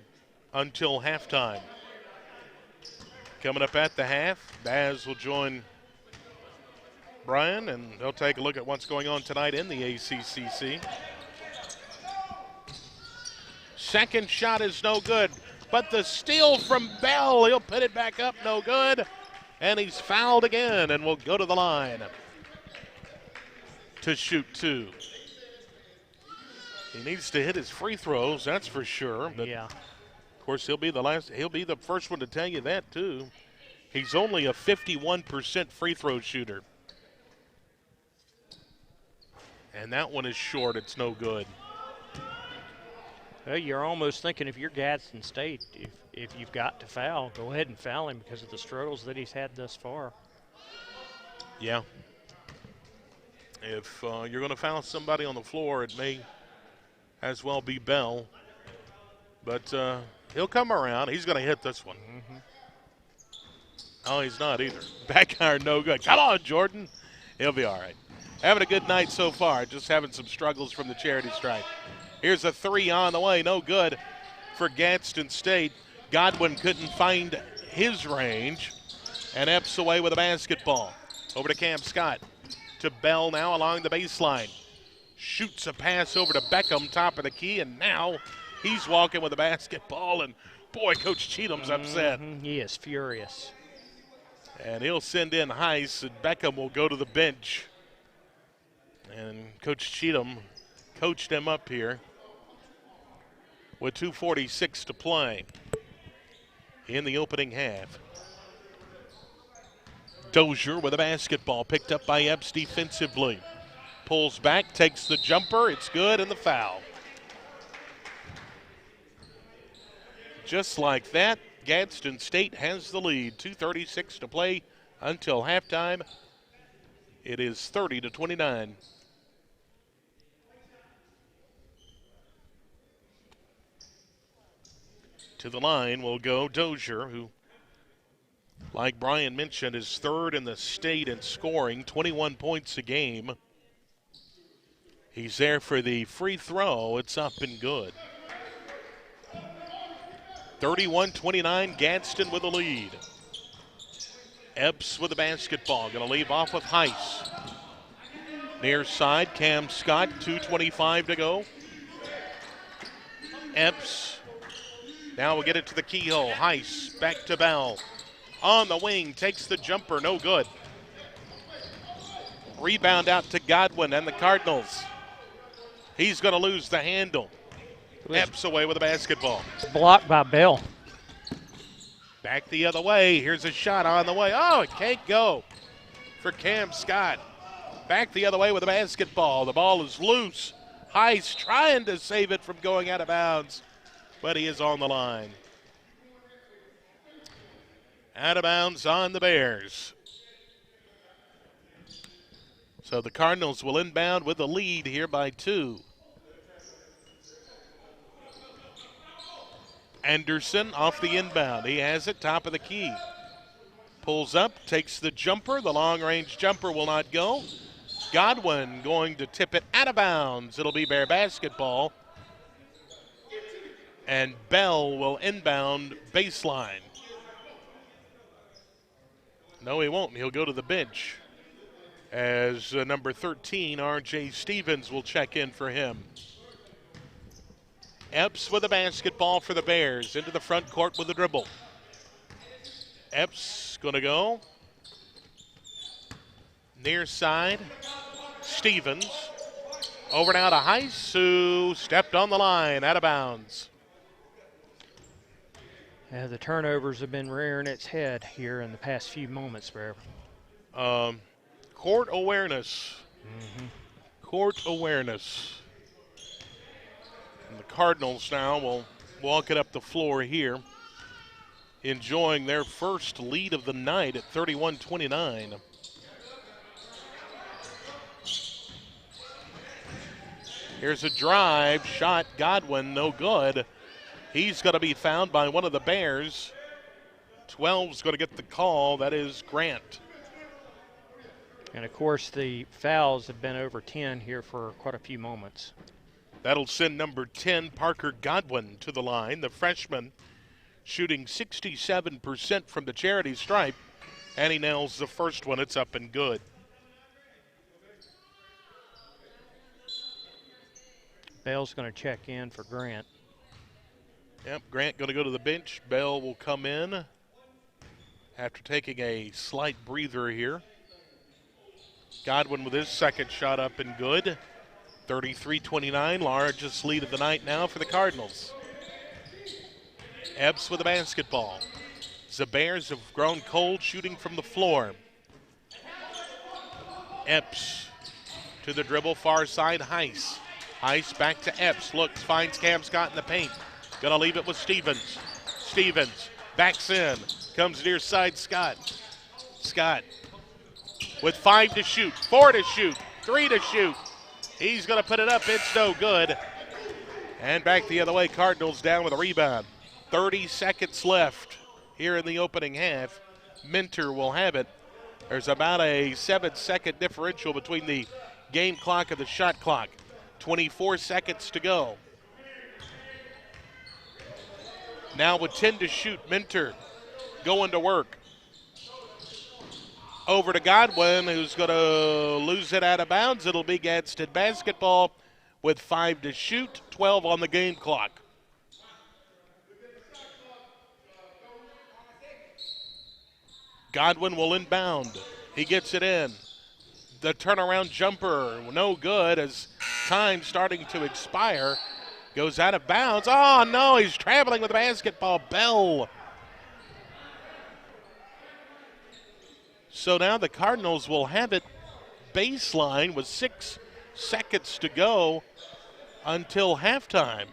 until halftime. Coming up at the half, Baz will join Brian, and they'll take a look at what's going on tonight in the ACCC. Second shot is no good, but the steal from Bell, he'll put it back up, no good, and he's fouled again and will go to the line to shoot 2. He needs to hit his free throws, that's for sure. But yeah. Of course, he'll be the first one to tell you that too. He's only a 51% free throw shooter. And that one is short, it's no good. Well, you're almost thinking if you're Gadsden State, if you've got to foul, go ahead and foul him because of the struggles that he's had thus far. Yeah. If you're going to foul somebody on the floor, it may as well be Bell. But he'll come around. He's going to hit this one. Mm-hmm. Oh, he's not either. Back iron, no good. Come on, Jordan. He'll be all right. Having a good night so far, just having some struggles from the charity stripe. Here's a 3 on the way, no good for Gadsden State. Godwin couldn't find his range, and Epps away with a basketball. Over to Cam Scott, to Bell now along the baseline. Shoots a pass over to Beckham, top of the key, and now he's walking with a basketball, and boy, Coach Cheatham's upset. He is furious. And he'll send in Heiss, and Beckham will go to the bench. And Coach Cheatham coached him up here with 2:46 to play in the opening half. Dozier with a basketball picked up by Epps defensively. Pulls back, takes the jumper, it's good, and the foul. Just like that, Gadsden State has the lead. 2:36 to play until halftime. It is 30-29. To the line will go Dozier, who, like Brian mentioned, is third in the state in scoring, 21 points a game. He's there for the free throw. It's up and good. 31-29, Gadsden with the lead. Epps with the basketball, going to leave off with Heiss. Near side, Cam Scott, 2:25 to go. Epps. Now we'll get it to the keyhole. Heiss back to Bell. On the wing, takes the jumper, no good. Rebound out to Godwin and the Cardinals. He's going to lose the handle. Epps away with the basketball. Blocked by Bell. Back the other way. Here's a shot on the way. Oh, it can't go for Cam Scott. Back the other way with the basketball. The ball is loose. Heiss trying to save it from going out of bounds, but he is on the line. Out of bounds on the Bears. So the Cardinals will inbound with the lead here by 2. Anderson off the inbound. He has it, top of the key. Pulls up, takes the jumper. The long-range jumper will not go. Godwin going to tip it out of bounds. It'll be Bear basketball. And Bell will inbound baseline. No, he won't. He'll go to the bench as number 13, R.J. Stevens, will check in for him. Epps with a basketball for the Bears. Into the front court with a dribble. Epps going to go. Near side, Stevens. Over now to Heiss, who stepped on the line, out of bounds. Yeah, the turnovers have been rearing its head here in the past few moments, Bear. Court awareness. Court awareness. And the Cardinals now will walk it up the floor here, enjoying their first lead of the night at 31-29. Here's a drive, shot, Godwin, no good. He's going to be found by one of the Bears. 12's going to get the call. That is Grant. And, of course, the fouls have been over 10 here for quite a few moments. That'll send number 10, Parker Godwin, to the line. The freshman shooting 67% from the charity stripe, and he nails the first one. It's up and good. Bell's going to check in for Grant. Yep, Grant going to go to the bench. Bell will come in after taking a slight breather here. Godwin with his second shot up and good. 33-29, largest lead of the night now for the Cardinals. Epps with the basketball. The Bears have grown cold shooting from the floor. Epps to the dribble, far side, Heiss. Heiss back to Epps, looks, finds Cam Scott in the paint. Gonna leave it with Stevens. Stevens backs in, comes near side Scott. Scott with 5 to shoot, 4 to shoot, 3 to shoot. He's gonna put it up, it's no good. And back the other way, Cardinals down with a rebound. 30 seconds left here in the opening half. Minter will have it. There's about a 7-second differential between the game clock and the shot clock. 24 seconds to go. Now with 10 to shoot, Minter going to work. Over to Godwin, who's going to lose it out of bounds. It'll be Gadsden basketball with 5 to shoot, 12 on the game clock. Godwin will inbound. He gets it in. The turnaround jumper, no good as time starting to expire. Goes out of bounds. Oh, no, he's traveling with the basketball. Bell. So now the Cardinals will have it baseline with 6 seconds to go until halftime.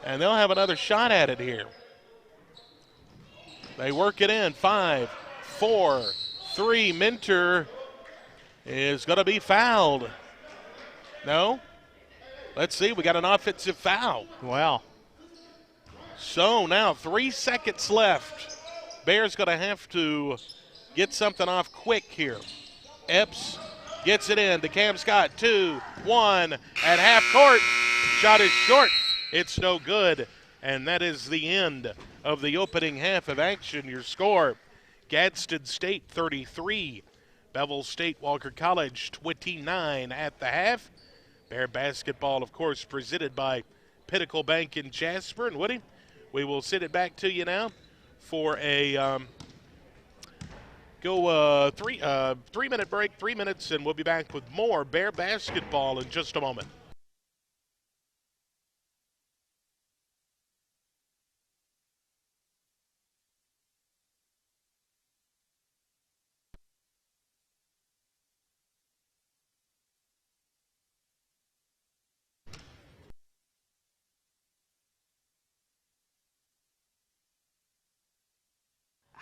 And they'll have another shot at it here. They work it in. 5, 4, 3. Minter is going to be fouled. No? Let's see. We got an offensive foul. Wow. So now 3 seconds left. Bears going to have to get something off quick here. Epps gets it in to Cam Scott. 2, 1 at half court. Shot is short. It's no good. And that is the end of the opening half of action. Your score, Gadsden State 33, Bevill State Walker College 29 at the half. Bear basketball, of course, presented by Pinnacle Bank in Jasper. And Woody, we will send it back to you now for a three-minute break, 3 minutes, and we'll be back with more Bear basketball in just a moment.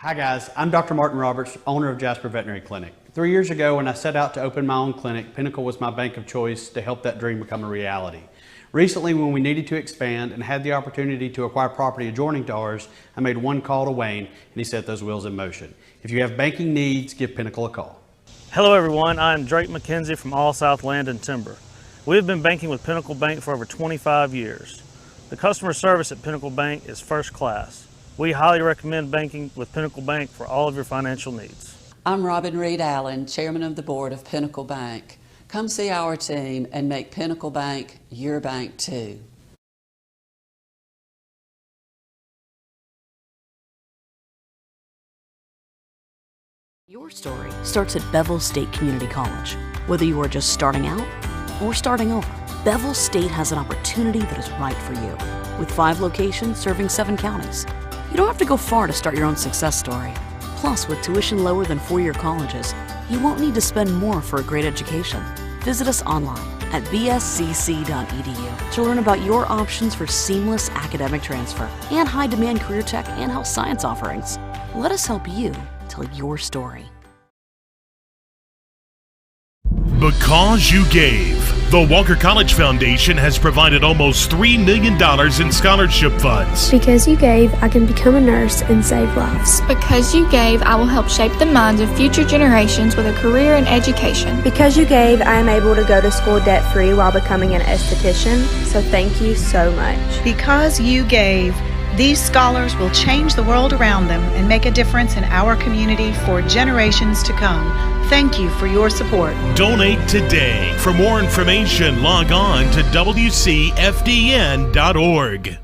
Hi guys, I'm Dr. Martin Roberts, owner of Jasper Veterinary Clinic. 3 years ago when I set out to open my own clinic, Pinnacle was my bank of choice to help that dream become a reality. Recently, when we needed to expand and had the opportunity to acquire property adjoining to ours, I made one call to Wayne and he set those wheels in motion. If you have banking needs, give Pinnacle a call. Hello everyone, I'm Drake McKenzie from All South Land and Timber. We have been banking with Pinnacle Bank for over 25 years. The customer service at Pinnacle Bank is first class. We highly recommend banking with Pinnacle Bank for all of your financial needs. I'm Robin Reed Allen, Chairman of the Board of Pinnacle Bank. Come see our team and make Pinnacle Bank your bank too. Your story starts at Bevill State Community College. Whether you are just starting out or starting over, Bevill State has an opportunity that is right for you. With 5 locations serving 7 counties. You don't have to go far to start your own success story. Plus, with tuition lower than 4-year colleges, you won't need to spend more for a great education. Visit us online at bscc.edu to learn about your options for seamless academic transfer and high-demand career tech and health science offerings. Let us help you tell your story. Because you gave. The Walker College Foundation has provided almost $3 million in scholarship funds. Because you gave, I can become a nurse and save lives. Because you gave, I will help shape the minds of future generations with a career in education. Because you gave, I am able to go to school debt-free while becoming an esthetician. So thank you so much. Because you gave, These scholars will change the world around them and make a difference in our community for generations to come. Thank you for your support. Donate today. For more information, log on to WCFDN.org.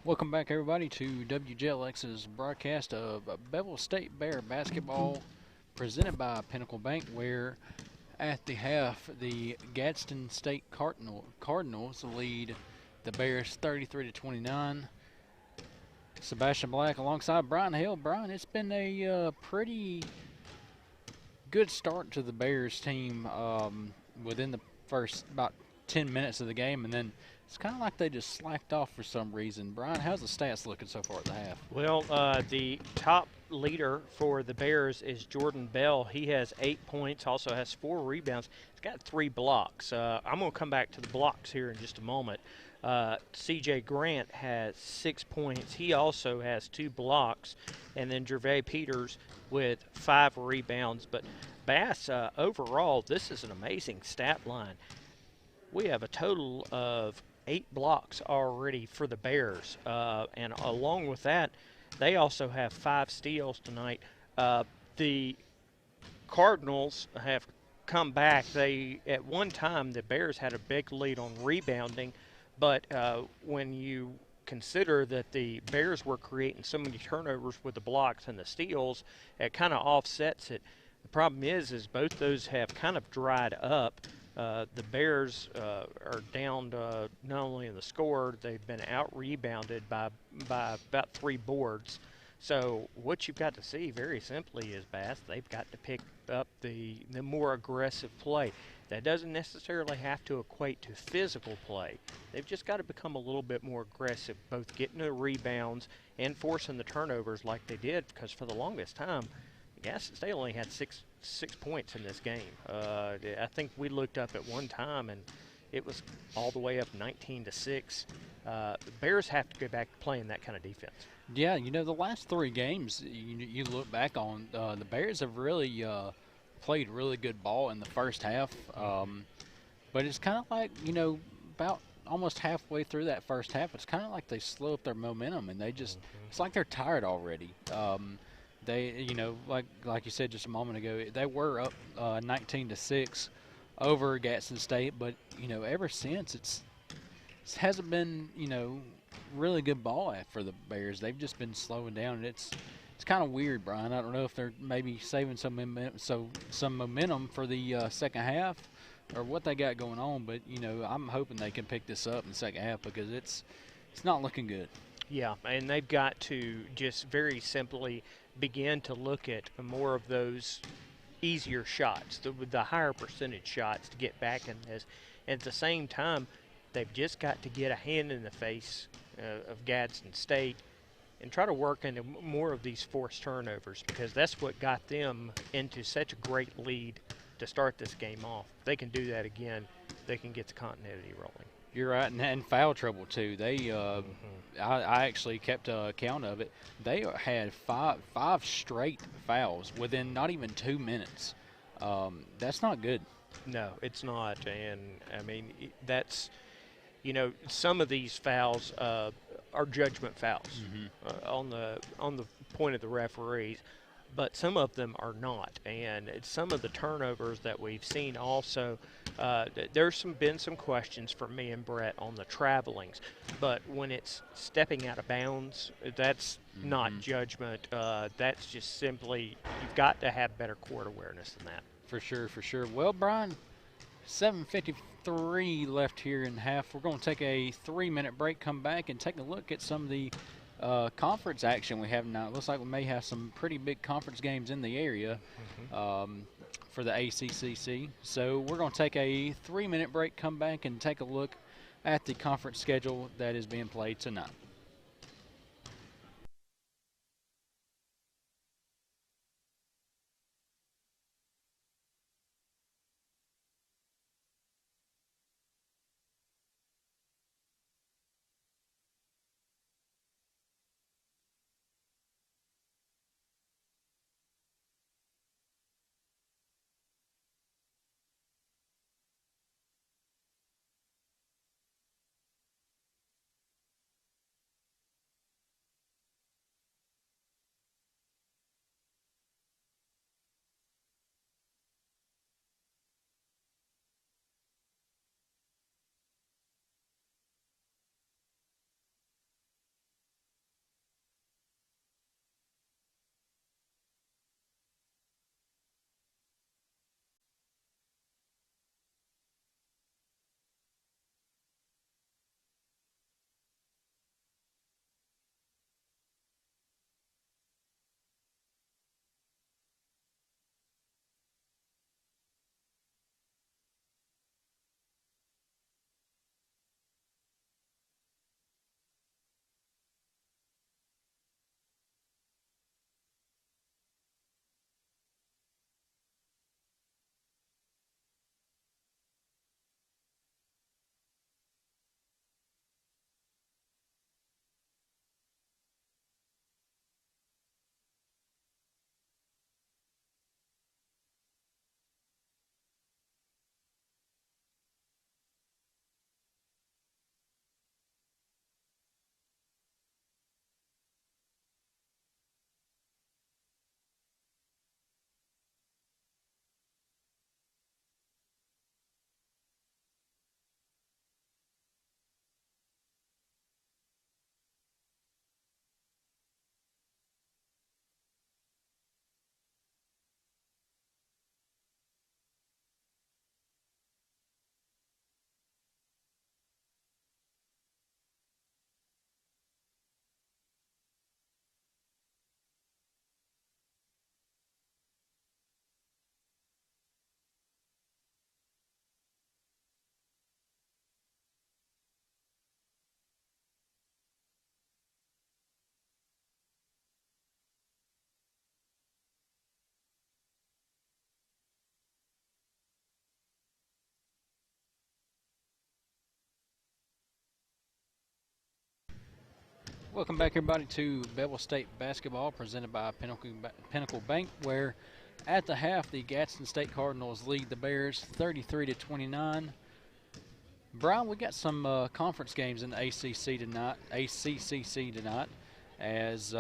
Welcome back, everybody, to WJLX's broadcast of Bevill State Bear Basketball presented by Pinnacle Bank, where at the half, the Gadsden State Cardinals lead the Bears 33-29. Sebastian Black alongside Brian Hill. Brian, it's been a pretty good start to the Bears team within the first about 10 minutes of the game, and then it's kind of like they just slacked off for some reason. Brian, how's the stats looking so far at the half? Well, the top leader for the Bears is Jordan Bell. He has 8 points, also has 4 rebounds. He's got 3 blocks. I'm going to come back to the blocks here in just a moment. C.J. Grant has 6 points. He also has 2 blocks. And then Gervais Peters with 5 rebounds. But Bass, overall, this is an amazing stat line. We have a total of 8 blocks already for the Bears. And along with that, they also have 5 steals tonight. The Cardinals have come back. At one time, the Bears had a big lead on rebounding, but when you consider that the Bears were creating so many turnovers with the blocks and the steals, it kind of offsets it. The problem is both those have kind of dried up. The Bears are down not only in the score, they've been out-rebounded by about 3 boards. So what you've got to see, very simply, is Bass, they've got to pick up the more aggressive play. That doesn't necessarily have to equate to physical play. They've just got to become a little bit more aggressive, both getting the rebounds and forcing the turnovers like they did, because for the longest time, Gadsden State only had six points in this game. I think we looked up at one time and it was all the way up 19-6. The Bears have to go back to playing that kind of defense. Yeah, you know, the last 3 games you look back on, the Bears have really played really good ball in the first half. But it's kind of like, you know, about almost halfway through that first half, it's kind of like they slow up their momentum and they just, it's like they're tired already. They, you know, like you said just a moment ago, they were up 19-6 over Gadsden State, but you know, ever since it hasn't been, you know, really good ball for the Bears. They've just been slowing down, and it's kind of weird, Brian. I don't know if they're maybe saving some momentum for the second half or what they got going on, but you know, I'm hoping they can pick this up in the second half because it's not looking good. Yeah, and they've got to just very simply begin to look at more of those easier shots, the higher percentage shots to get back in this. And at the same time, they've just got to get a hand in the face of Gadsden State and try to work into more of these forced turnovers, because that's what got them into such a great lead to start this game off. If they can do that again, they can get the continuity rolling. You're right, and foul trouble too. They, I actually kept count of it. They had five straight fouls within not even 2 minutes. That's not good. No, it's not. And I mean, that's, you know, some of these fouls are judgment fouls on the point of the referees, but some of them are not. And it's some of the turnovers that we've seen also. There's been some questions from me and Brett on the travelings, but when it's stepping out of bounds, that's not judgment. That's just simply, you've got to have better court awareness than that. For sure, for sure. Well, Brian, 7:53 left here in half. We're going to take a 3-minute break, come back, and take a look at some of the conference action we have now. It looks like we may have some pretty big conference games in the area for the ACCC. So we're going to take a 3-minute break, come back, and take a look at the conference schedule that is being played tonight. Welcome back, everybody, to Bevill State Basketball presented by Pinnacle Bank, where at the half the Gadsden State Cardinals lead the Bears 33-29. Brian, we got some conference games in the ACCC tonight. As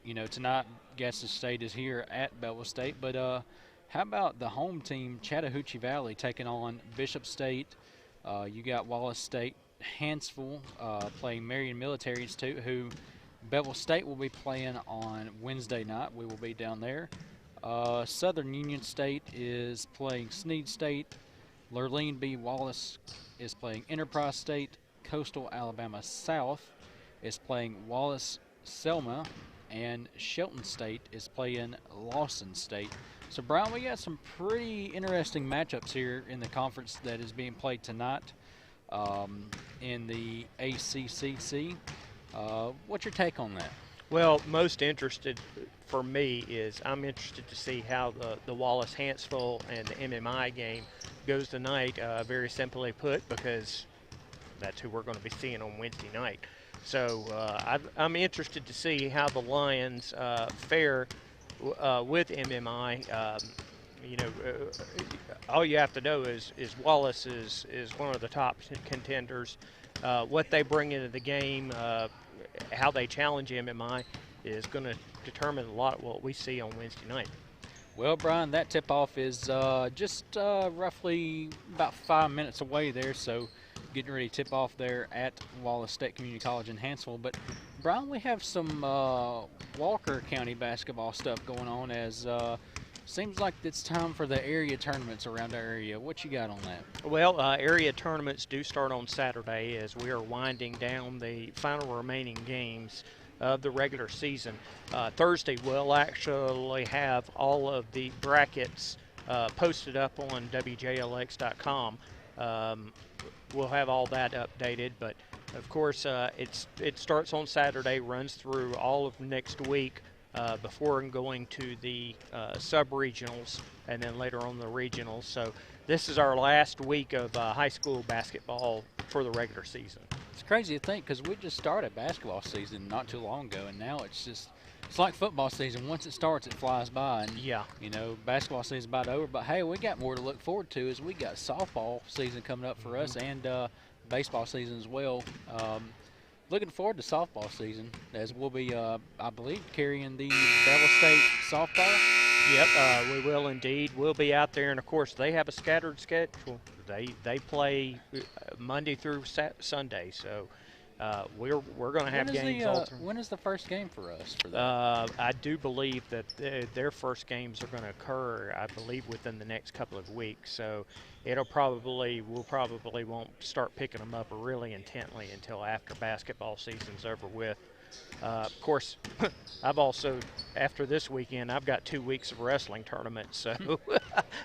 you know, tonight Gadsden State is here at Bevill State, but how about the home team, Chattahoochee Valley, taking on Bishop State? You got Wallace State, Hansville playing Marion Military Institute, who Bevill State will be playing on Wednesday night. We will be down there. Southern Union State is playing Sneed State. Lurleen B. Wallace is playing Enterprise State. Coastal Alabama South is playing Wallace Selma. And Shelton State is playing Lawson State. So, Brian, we got some pretty interesting matchups here in the conference that is being played tonight. In the ACCC. What's your take on that? Well, most interested for me is I'm interested to see how the Wallace-Hansville and the MMI game goes tonight, very simply put, because that's who we're going to be seeing on Wednesday night. So I'm interested to see how the Lions fare with MMI. You know, all you have to know is Wallace is one of the top contenders. What they bring into the game, how they challenge MMI, is going to determine a lot of what we see on Wednesday night. Well, Brian, that tip-off is just roughly about 5 minutes away there, so getting ready to tip off there at Wallace State Community College in Hansville. But, Brian, we have some Walker County basketball stuff going on, as seems like it's time for the area tournaments around our area. What you got on that? Well, area tournaments do start on Saturday as we are winding down the final remaining games of the regular season. Thursday we'll actually have all of the brackets posted up on WJLX.com. we'll have all that updated. But of course, it starts on Saturday, runs through all of next week before going to the sub-regionals, and then later on the regionals. So this is our last week of high school basketball for the regular season. It's crazy to think because we just started basketball season not too long ago, and now it's like football season. Once it starts, it flies by, and you know, basketball season's about over. But hey, we got more to look forward to. As we got softball season coming up for us, and baseball season as well. Looking forward to softball season, as we'll be, I believe, carrying the Bevill State softball. Yep, we will indeed. We'll be out there, and of course, they have a scattered schedule. They play Monday through Sunday, so we're going to have games all through. When is the first game for us for that? I do believe that their first games are going to occur, I believe, within the next couple of weeks. So we'll probably won't start picking them up really intently until after basketball season's over with. Of course, I've also, after this weekend, I've got 2 weeks of wrestling tournaments, so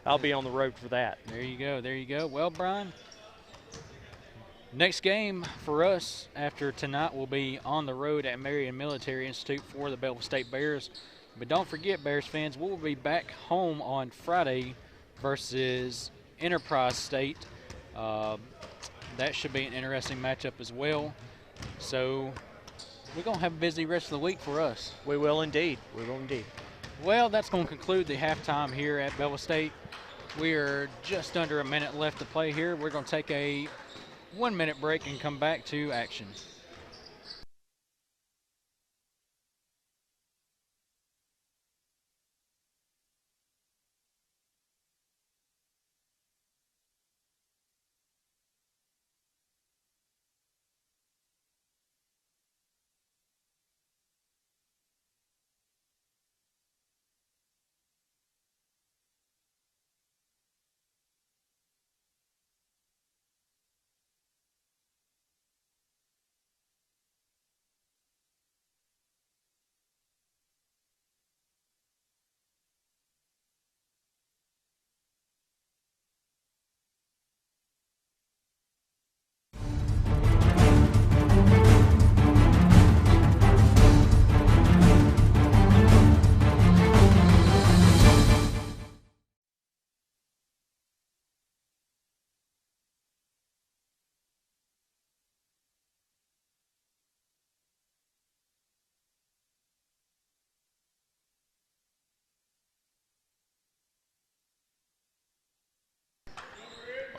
I'll be on the road for that. There you go, there you go. Well, Brian, next game for us after tonight will be on the road at Marion Military Institute for the Bevill State Bears. But don't forget, Bears fans, we'll be back home on Friday versus Enterprise State. That should be an interesting matchup as well. So we're going to have a busy rest of the week for us. We will indeed. We will indeed. Well, that's going to conclude the halftime here at Bevill State. We are just under a minute left to play here. We're going to take a 1-minute break and come back to action.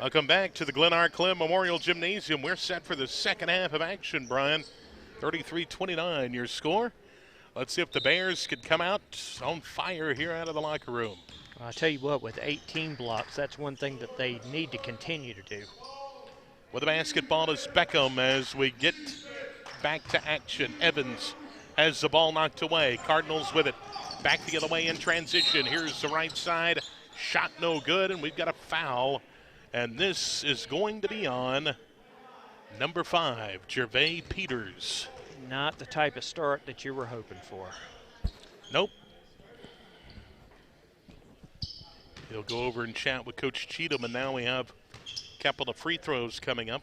Welcome back to the Glen R. Clem Memorial Gymnasium. We're set for the second half of action, Brian. 33-29 your score. Let's see if the Bears could come out on fire here out of the locker room. I'll tell you what, with 18 blocks, that's one thing that they need to continue to do. With the basketball is Beckham as we get back to action. Evans has the ball knocked away. Cardinals with it. Back the other way in transition. Here's the right side. Shot no good, and we've got a foul. And this is going to be on number 5, Gervais Peters. Not the type of start that you were hoping for. Nope. He'll go over and chat with Coach Cheatham, and now we have a couple of free throws coming up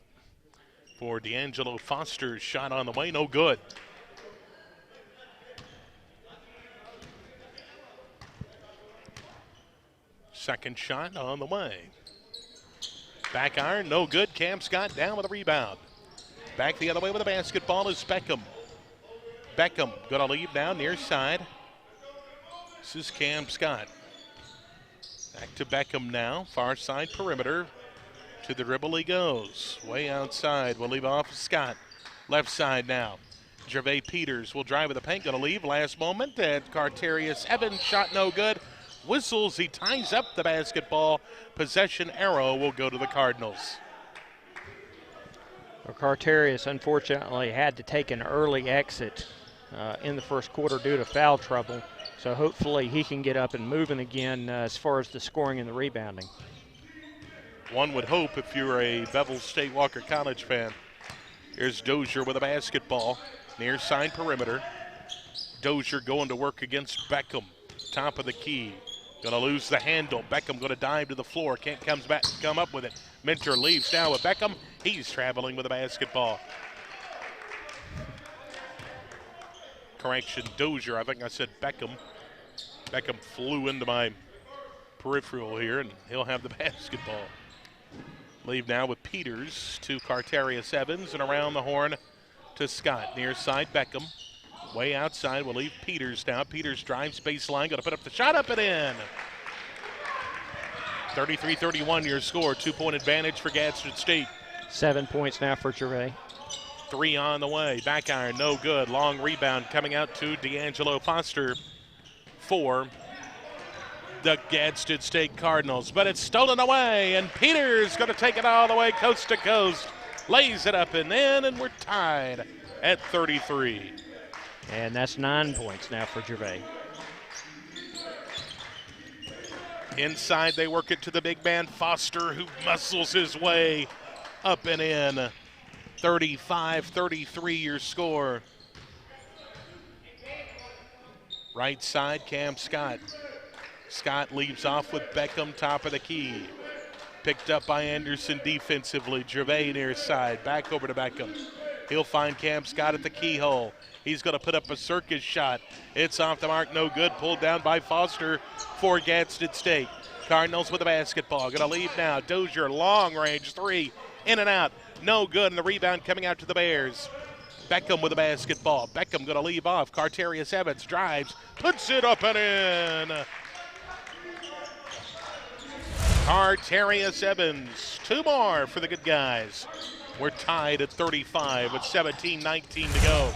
for D'Angelo Foster's shot on the way. No good. Second shot on the way. Back iron, no good. Cam Scott down with a rebound. Back the other way with the basketball is Beckham. Beckham going to leave now near side. This is Cam Scott. Back to Beckham now, far side perimeter. To the dribble he goes. Way outside, we'll leave off Scott. Left side now. Gervais Peters will drive with the paint, going to leave last moment. And Carterius Evans, shot no good. Whistles, he ties up the basketball. Possession arrow will go to the Cardinals. Well, Carterius unfortunately had to take an early exit in the first quarter due to foul trouble. So hopefully he can get up and moving again as far as the scoring and the rebounding. One would hope if you're a Bevill State Walker College fan. Here's Dozier with a basketball. Near side perimeter. Dozier going to work against Beckham. Top of the key. Gonna lose the handle. Beckham gonna dive to the floor. Can't come up with it. Minter leaves now with Beckham. He's traveling with the basketball. Correction, Dozier. I think I said Beckham. Beckham flew into my peripheral here, and he'll have the basketball. Leave now with Peters to Carterius Evans, and around the horn to Scott. Near side, Beckham. Way outside, we'll leave Peters now. Peters drives baseline, going to put up the shot, up and in. 33-31 your score, 2-point advantage for Gadsden State. 7 points now for Gervais. 3 on the way, back iron, no good. Long rebound coming out to D'Angelo Foster for the Gadsden State Cardinals. But it's stolen away, and Peters going to take it all the way coast to coast. Lays it up and in, and we're tied at 33. And that's 9 points now for Gervais. Inside, they work it to the big man, Foster, who muscles his way up and in. 35-33 your score. Right side, Cam Scott. Scott leaves off with Beckham, top of the key. Picked up by Anderson defensively. Gervais near side, back over to Beckham. He'll find Cam Scott at the keyhole. He's going to put up a circus shot. It's off the mark, no good. Pulled down by Foster for Gadsden State. Cardinals with the basketball. Going to leave now. Dozier, long range three, in and out. No good, and the rebound coming out to the Bears. Beckham with the basketball. Beckham going to leave off. Carterius Evans drives, puts it up and in. Carterius Evans, 2 more for the good guys. We're tied at 35 with 17-19 to go.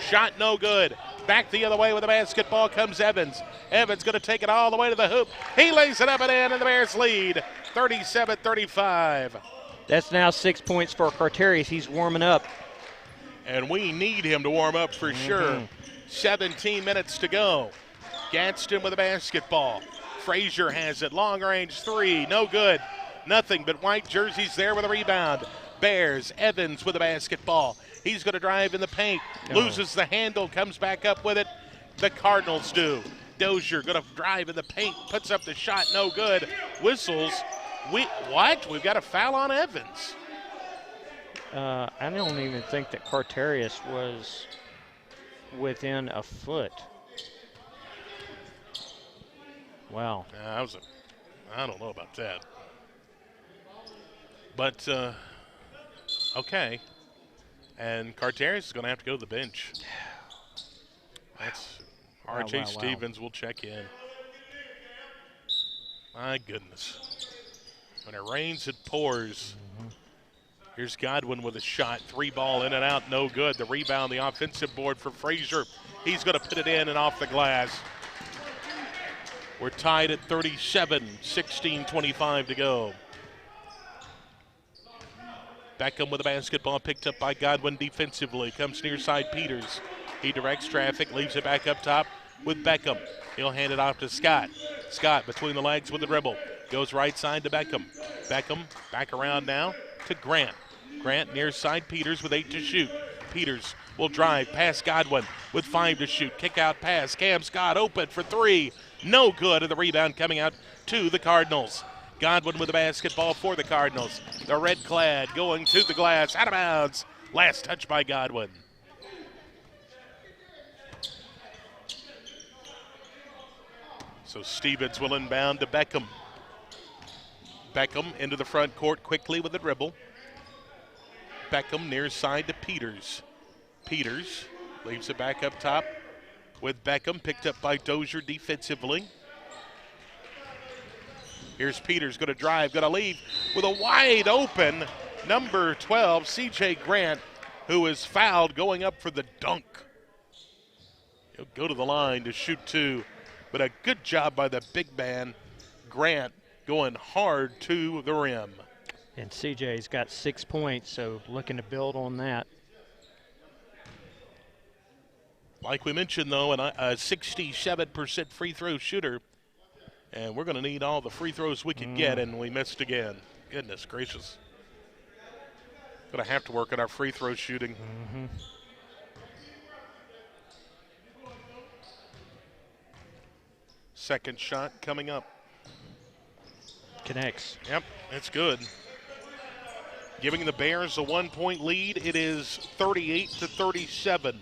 Shot no good. Back the other way with the basketball comes Evans. Evans going to take it all the way to the hoop. He lays it up and in, and the Bears lead 37-35. That's now 6 points for Carterius. He's warming up. And we need him to warm up for sure. 17 minutes to go. Gadsden with the basketball. Frazier has it. Long range three. No good. Nothing but white jerseys there with a rebound. Bears. Evans with the basketball. He's going to drive in the paint. Loses the handle. Comes back up with it. The Cardinals do. Dozier going to drive in the paint. Puts up the shot. No good. Whistles. What? We've got a foul on Evans. I don't even think that Carterius was within a foot. Wow. I don't know about that. But, okay. And Carterius is going to have to go to the bench. That's R.J. Stevens will check in. My goodness. When it rains, it pours. Here's Godwin with a shot. 3-ball in and out, no good. The rebound, the offensive board for Frazier. He's going to put it in and off the glass. We're tied at 37, 16:25 to go. Beckham with the basketball, picked up by Godwin defensively. Comes near side Peters. He directs traffic, leaves it back up top with Beckham. He'll hand it off to Scott. Scott between the legs with the dribble. Goes right side to Beckham. Beckham back around now to Grant. Grant near side Peters with 8 to shoot. Peters will drive past Godwin with 5 to shoot. Kick out pass. Cam Scott open for 3. No good. And the rebound coming out to the Cardinals. Godwin with the basketball for the Cardinals. The red clad going to the glass. Out of bounds. Last touch by Godwin. So Stevens will inbound to Beckham. Beckham into the front court quickly with the dribble. Beckham near side to Peters. Peters leaves it back up top with Beckham, picked up by Dozier defensively. Here's Peters, going to drive, going to leave with a wide open number 12, C.J. Grant, who is fouled going up for the dunk. He'll go to the line to shoot 2, but a good job by the big man, Grant, going hard to the rim. And CJ's got 6 points, so looking to build on that. Like we mentioned, though, a 67% free throw shooter, and we're going to need all the free throws we can get, and we missed again. Goodness gracious. Going to have to work on our free throw shooting. Second shot coming up. Connects. Yep, it's good. Giving the Bears a 1-point lead. It is 38-37.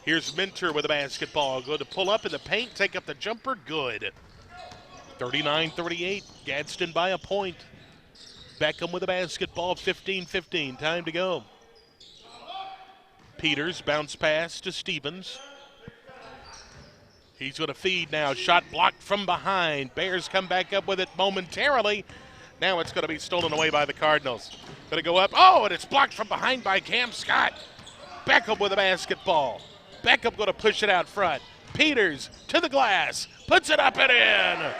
Here's Minter with the basketball. Going to pull up in the paint, take up the jumper. Good. 39-38. Gadsden by a point. Beckham with the basketball. 15-15. Time to go. Peters bounce pass to Stevens. He's going to feed now. Shot blocked from behind. Bears come back up with it momentarily. Now it's going to be stolen away by the Cardinals. Going to go up. Oh, and it's blocked from behind by Cam Scott. Beckham with the basketball. Beckham going to push it out front. Peters to the glass. Puts it up and in.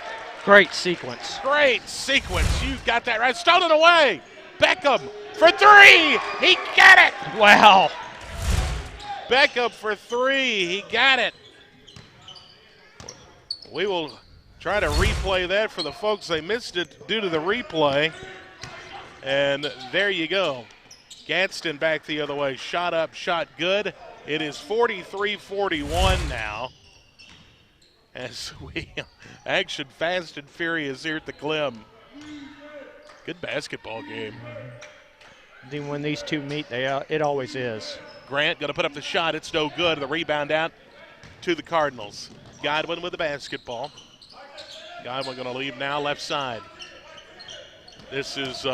Great sequence. Great sequence. You got that right. Stolen away. Beckham for three. He got it. Wow. Beckham for three. He got it. We will try to replay that for the folks. They missed it due to the replay. And there you go. Gadsden back the other way. Shot up, shot good. It is 43-41 now. As we action fast and furious here at the Clem. Good basketball game. Then when these two meet, it always is. Grant going to put up the shot. It's no good. The rebound out to the Cardinals. Godwin with the basketball. Godwin going to leave now left side. This is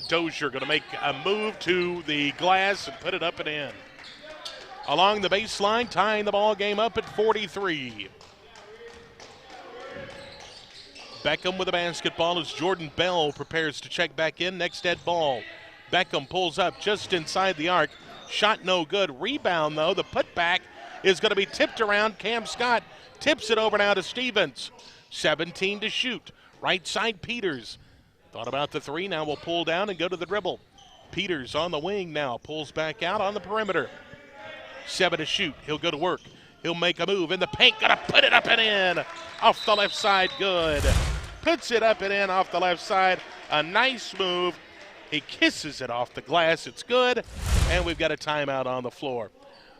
Dozier going to make a move to the glass and put it up and in. Along the baseline, tying the ball game up at 43. Beckham with the basketball as Jordan Bell prepares to check back in. Next dead ball. Beckham pulls up just inside the arc. Shot no good. Rebound, though. The putback is going to be tipped around. Cam Scott tips it over now to Stevens. 17 to shoot. Right side, Peters. Thought about the three. Now will pull down and go to the dribble. Peters on the wing now. Pulls back out on the perimeter. 7 to shoot. He'll go to work. He'll make a move in the paint. Gonna put it up and in. Off the left side. Good. Puts it up and in off the left side. A nice move. He kisses it off the glass. It's good. And we've got a timeout on the floor.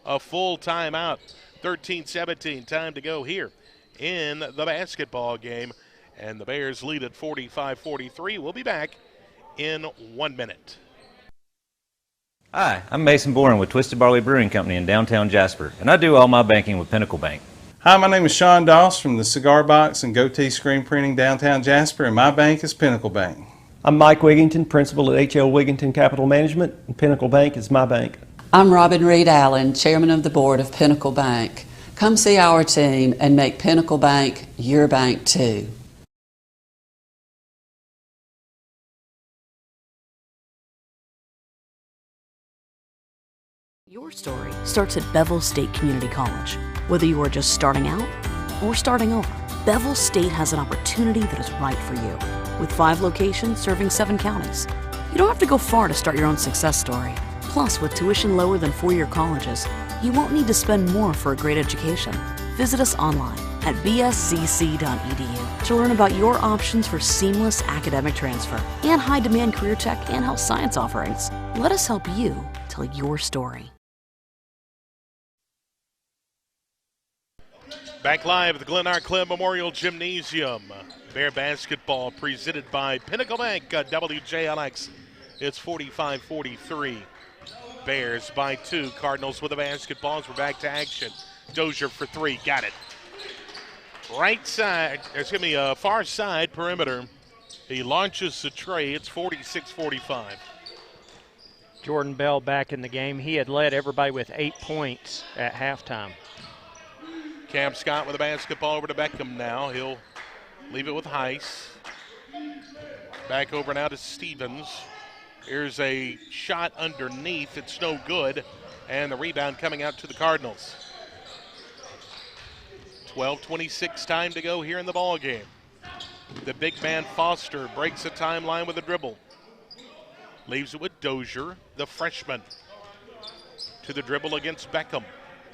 A full timeout. 13-17. Time to go here in the basketball game. And the Bears lead at 45-43. We'll be back in 1 minute. Hi, I'm Mason Boren with Twisted Barley Brewing Company in downtown Jasper, and I do all my banking with Pinnacle Bank. Hi, my name is Sean Doss from the Cigar Box and Goatee Screen Printing downtown Jasper, and my bank is Pinnacle Bank. I'm Mike Wigington, principal at H.L. Wigington Capital Management, and Pinnacle Bank is my bank. I'm Robin Reed Allen, chairman of the board of Pinnacle Bank. Come see our team and make Pinnacle Bank your bank too. Your story starts at Bevill State Community College. Whether you are just starting out or starting over, Bevill State has an opportunity that is right for you. With 5 locations serving 7 counties, you don't have to go far to start your own success story. Plus, with tuition lower than 4-year colleges, you won't need to spend more for a great education. Visit us online at bscc.edu to learn about your options for seamless academic transfer and high-demand career tech and health science offerings. Let us help you tell your story. Back live at the Glen R Clem Memorial Gymnasium. Bear basketball presented by Pinnacle Bank. WJLX. It's 45-43. Bears by 2. Cardinals with the basketballs. We're back to action. Dozier for 3. Got it. Right side, far side perimeter. He launches the tray. It's 46-45. Jordan Bell back in the game. He had led everybody with 8 points at halftime. Cam Scott with the basketball over to Beckham now. He'll leave it with Heiss. Back over now to Stevens. Here's a shot underneath. It's no good. And the rebound coming out to the Cardinals. 12:26 time to go here in the ball game. The big man Foster breaks the timeline with a dribble. Leaves it with Dozier, the freshman. To the dribble against Beckham.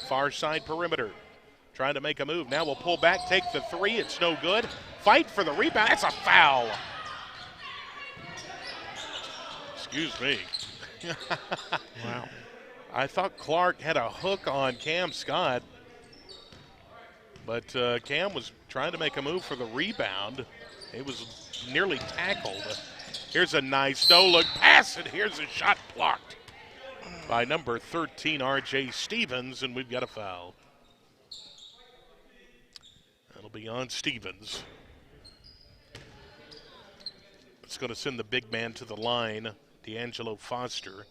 Far side perimeter. Trying to make a move. Now we'll pull back, take the 3. It's no good. Fight for the rebound. That's a foul. Excuse me. Wow. I thought Clark had a hook on Cam Scott. But Cam was trying to make a move for the rebound. It was nearly tackled. Here's a nice no-look pass, and here's a shot blocked by number 13, R.J. Stevens, and we've got a foul. That'll be on Stevens. It's going to send the big man to the line, D'Angelo Foster,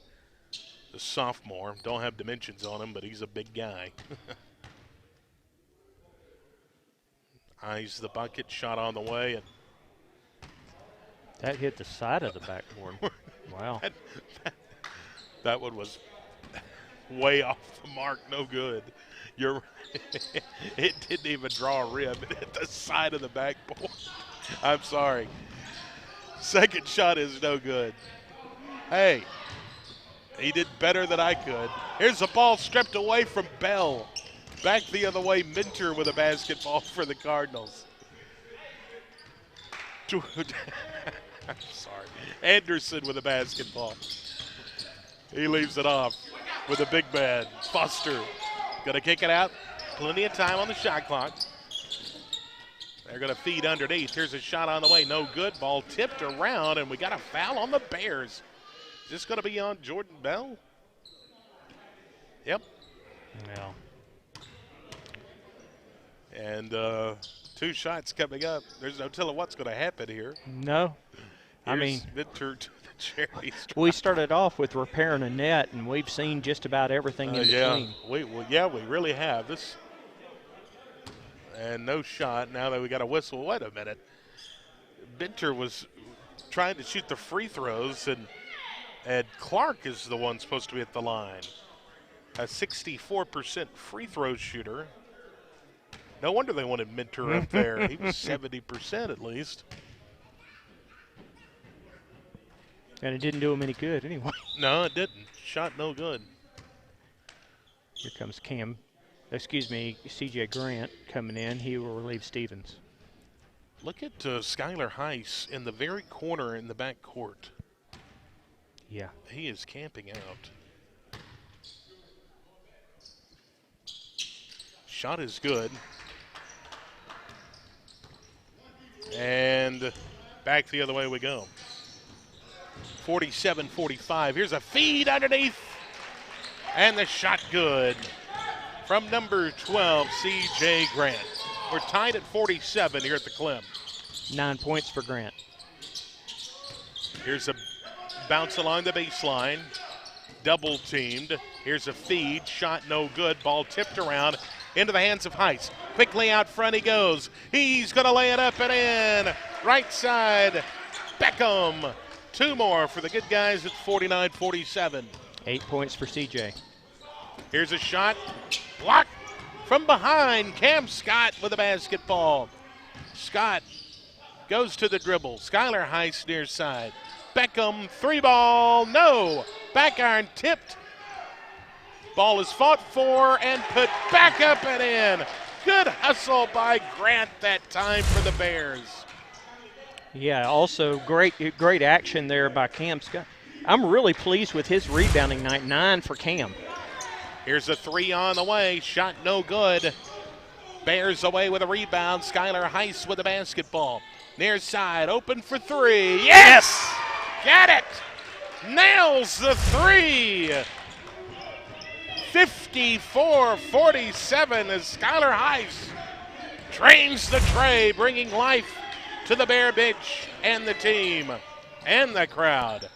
the sophomore. Don't have dimensions on him, but he's a big guy. Eyes the bucket, shot on the way, and that hit the side of the backboard. Wow. That one was way off the mark, no good. It didn't even draw a rim. It hit the side of the backboard. I'm sorry. Second shot is no good. Hey, he did better than I could. Here's the ball stripped away from Bell. Back the other way, Minter with a basketball for the Cardinals. I'm sorry. Anderson with a basketball. He leaves it off with a big man. Foster gonna kick it out. Plenty of time on the shot clock. They're gonna feed underneath. Here's a shot on the way. No good. Ball tipped around, and we got a foul on the Bears. Is this gonna be on Jordan Bell? Yep. Yeah. And 2 shots coming up. There's no telling what's going to happen here. No. I mean, Minter to the charity stripe. We started off with repairing a net, and we've seen just about everything in between. We really have. This and no shot. Now that we got a whistle. Wait a minute. Minter was trying to shoot the free throws, and Clark is the one supposed to be at the line. A 64% free throw shooter. No wonder they wanted Minter up there. He was 70% at least. And it didn't do him any good anyway. No, it didn't. Shot no good. Here comes C.J. Grant coming in. He will relieve Stevens. Look at Skylar Heiss in the very corner in the back court. Yeah. He is camping out. Shot is good. And back the other way we go. 47-45. Here's a feed underneath. And the shot good from number 12, C.J. Grant. We're tied at 47 here at the Clem. 9 points for Grant. Here's a bounce along the baseline. Double teamed. Here's a feed. Shot no good. Ball tipped around into the hands of Heiss. Quickly out front he goes. He's going to lay it up and in. Right side. Beckham. 2 more for the good guys at 49-47. 8 points for CJ. Here's a shot. Blocked from behind. Cam Scott with the basketball. Scott goes to the dribble. Skylar Heiss near side. Beckham, 3-ball. No. Back iron tipped. Ball is fought for and put back up and in. Good hustle by Grant that time for the Bears. Yeah, also great action there by Cam Scott. I'm really pleased with his rebounding night. 9 for Cam. Here's a 3 on the way. Shot no good. Bears away with a rebound. Skylar Heiss with the basketball. Near side, open for 3. Yes! Got it! Nails the 3. 54-47 as Skylar Heiss trains the tray, bringing life to the Bear bench and the team and the crowd.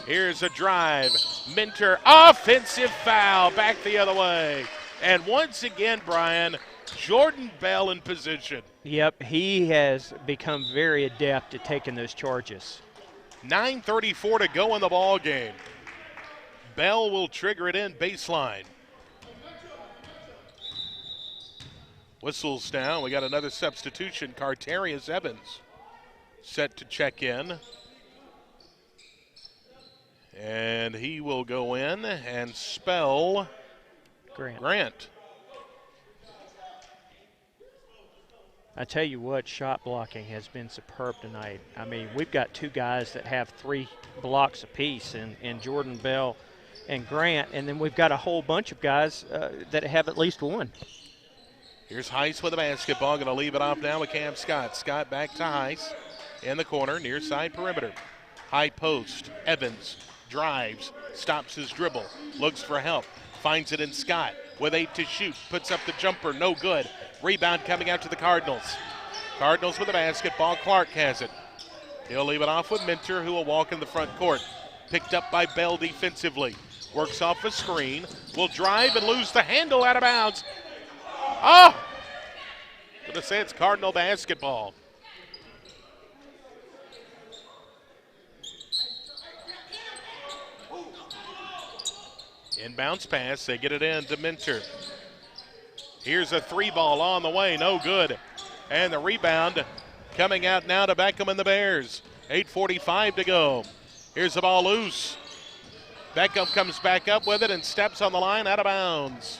Here's a drive. Minter, offensive foul, back the other way. And once again, Brian, Jordan Bell in position. Yep, he has become very adept at taking those charges. 9:34 to go in the ball game. Bell will trigger it in baseline. Whistles down. We got another substitution. Carterius Evans set to check in. And he will go in and spell Grant. I tell you what, shot blocking has been superb tonight. I mean, we've got 2 guys that have 3 blocks apiece, and Jordan Bell and Grant, and then we've got a whole bunch of guys that have at least 1. Here's Heiss with the basketball. Going to leave it off now with Cam Scott. Scott back to Heiss in the corner, near side perimeter. High post. Evans drives, stops his dribble, looks for help, finds it in Scott with 8 to shoot. Puts up the jumper, no good. Rebound coming out to the Cardinals. Cardinals with the basketball. Clark has it. He'll leave it off with Minter, who will walk in the front court. Picked up by Bell defensively. Works off a screen. Will drive and lose the handle out of bounds. Oh! I'm going to say it's Cardinal basketball. Inbounds pass. They get it in to Minter. Here's a 3-ball on the way. No good. And the rebound coming out now to Beckham and the Bears. 8:45 to go. Here's the ball loose. Beckham comes back up with it and steps on the line out of bounds.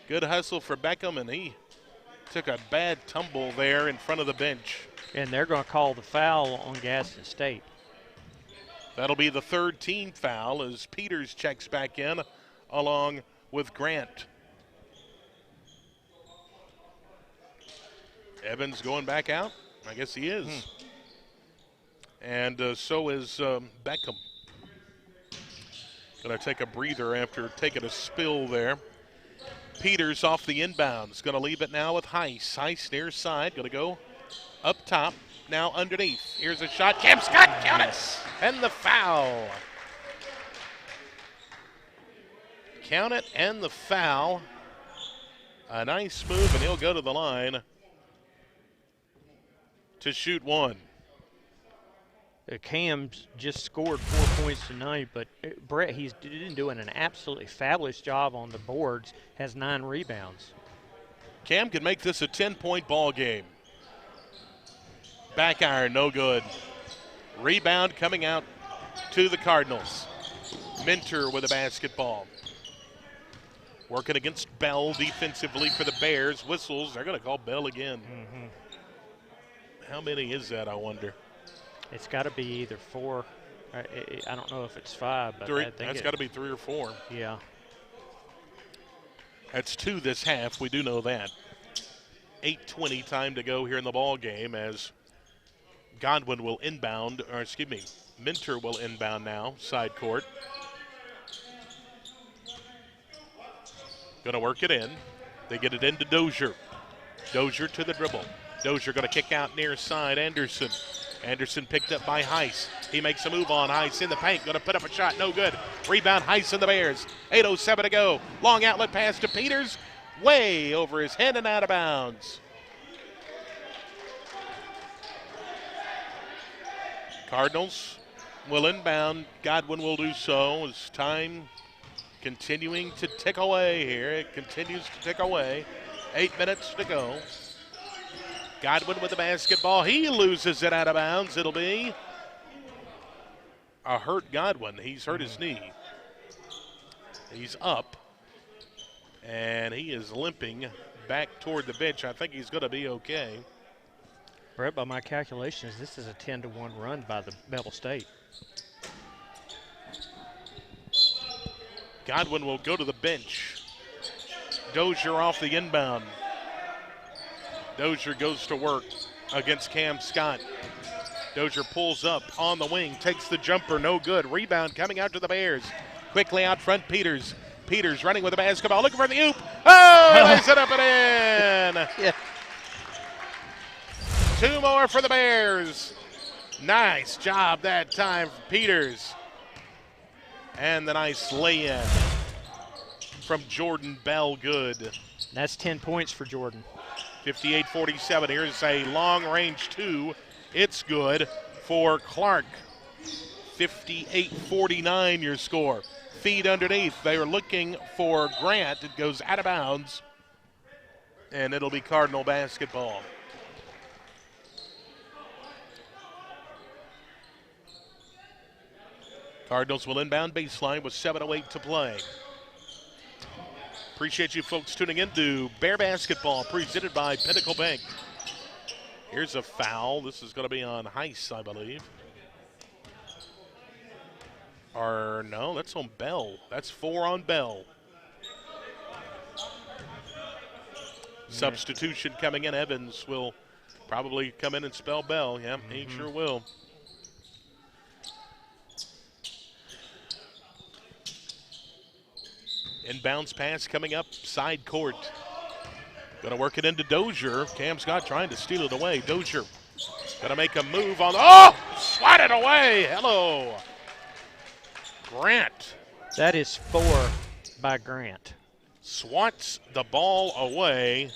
Good hustle for Beckham, and he took a bad tumble there in front of the bench. And they're going to call the foul on Gadsden State. That'll be the third team foul as Peters checks back in along with Grant. Evans going back out? I guess he is. And so is Beckham. Going to take a breather after taking a spill there. Peters off the inbounds. Going to leave it now with Heiss. Heiss near side. Going to go up top. Now underneath. Here's a shot. Cam Scott, count it. And the foul. Count it and the foul. A nice move, and he'll go to the line to shoot one. Cam's just scored 4 points tonight, but Brett, he's doing an absolutely fabulous job on the boards, has 9 rebounds. Cam can make this a 10-point ball game. Back iron, no good. Rebound coming out to the Cardinals. Minter with a basketball. Working against Bell defensively for the Bears. Whistles, they're going to call Bell again. How many is that, I wonder? It's got to be either 4. I don't know if it's 5, but 3. I think that's got to be 3 or 4. Yeah. That's 2 this half. We do know that. 8:20 time to go here in the ball game as Godwin will inbound, or excuse me, Minter will inbound now, side court. Going to work it in. They get it into Dozier. Dozier to the dribble. Dozier going to kick out near side. Anderson. Anderson picked up by Heiss. He makes a move on Heiss in the paint. Going to put up a shot. No good. Rebound Heiss and the Bears. 8:07 to go. Long outlet pass to Peters. Way over his head and out of bounds. Cardinals will inbound. Godwin will do so as time continuing to tick away here. It continues to tick away. 8 minutes to go. Godwin with the basketball. He loses it out of bounds. It'll be a hurt Godwin. He's hurt his knee. He's up, and he is limping back toward the bench. I think he's going to be okay. Brett, by my calculations, this is a 10-1 run by the Bevill State. Godwin will go to the bench. Dozier off the inbound. Dozier goes to work against Cam Scott. Dozier pulls up on the wing, takes the jumper, no good. Rebound coming out to the Bears. Quickly out front, Peters. Peters running with the basketball, looking for the oop. Oh, he lays it up and in. Yeah. 2 more for the Bears. Nice job that time for Peters. And the nice lay-in from Jordan Bell, good. That's 10 points for Jordan. 58-47. Here's a long-range 2. It's good for Clark. 58-49 your score. Feed underneath. They are looking for Grant. It goes out of bounds. And it'll be Cardinal basketball. Cardinals will inbound baseline with 7:08 to play. Appreciate you folks tuning in to Bear Basketball, presented by Pinnacle Bank. Here's a foul. This is going to be on Heiss, I believe. Or no, that's on Bell. That's 4 on Bell. Substitution coming in. Evans will probably come in and spell Bell. Yeah, he sure will. Inbounds pass coming up side court. Going to work it into Dozier. Cam Scott trying to steal it away. Dozier going to make a move on. Oh! Swatted away. Hello. Grant. That is 4 by Grant. Swats the ball away.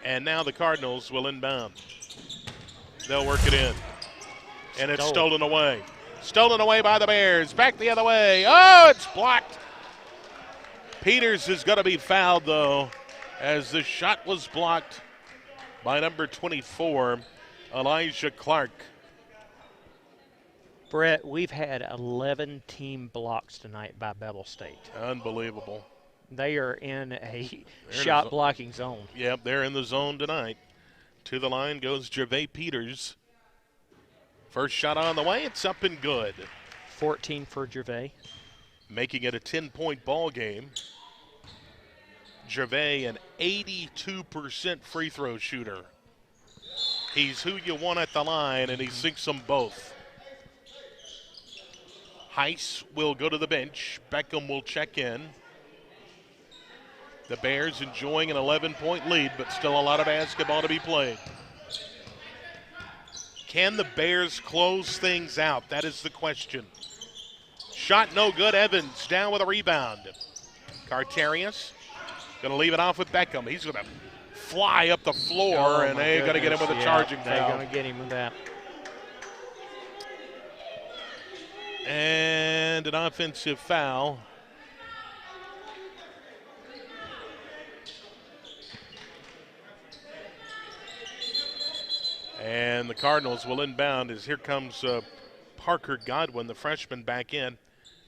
And now the Cardinals will inbound. They'll work it in. And it's stolen away. Stolen away by the Bears. Back the other way. Oh, it's blocked. Peters is going to be fouled, though, as the shot was blocked by number 24, Elijah Clark. Brett, we've had 11 team blocks tonight by Bevill State. Unbelievable. They are in a shot blocking zone. Yep, they're in the zone tonight. To the line goes Gervais Peters. First shot on the way, it's up and good. 14 for Gervais. Making it a 10-point ball game. Gervais, an 82% free throw shooter. He's who you want at the line, and he sinks them both. Heiss will go to the bench. Beckham will check in. The Bears enjoying an 11-point lead, but still a lot of basketball to be played. Can the Bears close things out? That is the question. Shot no good. Evans down with a rebound. Carterius going to leave it off with Beckham. He's going to fly up the floor, and they're going to get him with a charging foul. They're going to get him with that. And an offensive foul. And the Cardinals will inbound as here comes Parker Godwin, the freshman, back in,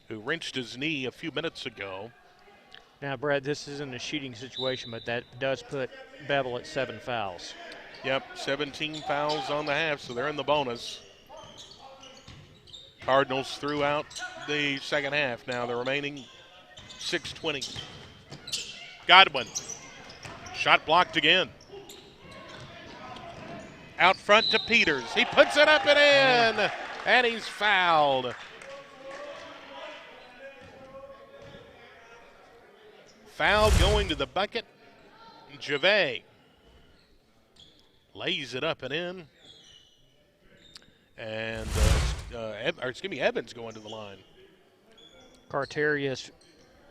who wrenched his knee a few minutes ago. Now, Brad, this isn't a shooting situation, but that does put Bevill at 7 fouls. Yep, 17 fouls on the half, so they're in the bonus. Cardinals threw out the second half. Now the remaining 6:20. Godwin. Shot blocked again. Out front to Peters. He puts it up and in, and he's fouled. Foul going to the bucket. Gervais lays it up and in. And, Evans going to the line. Carterius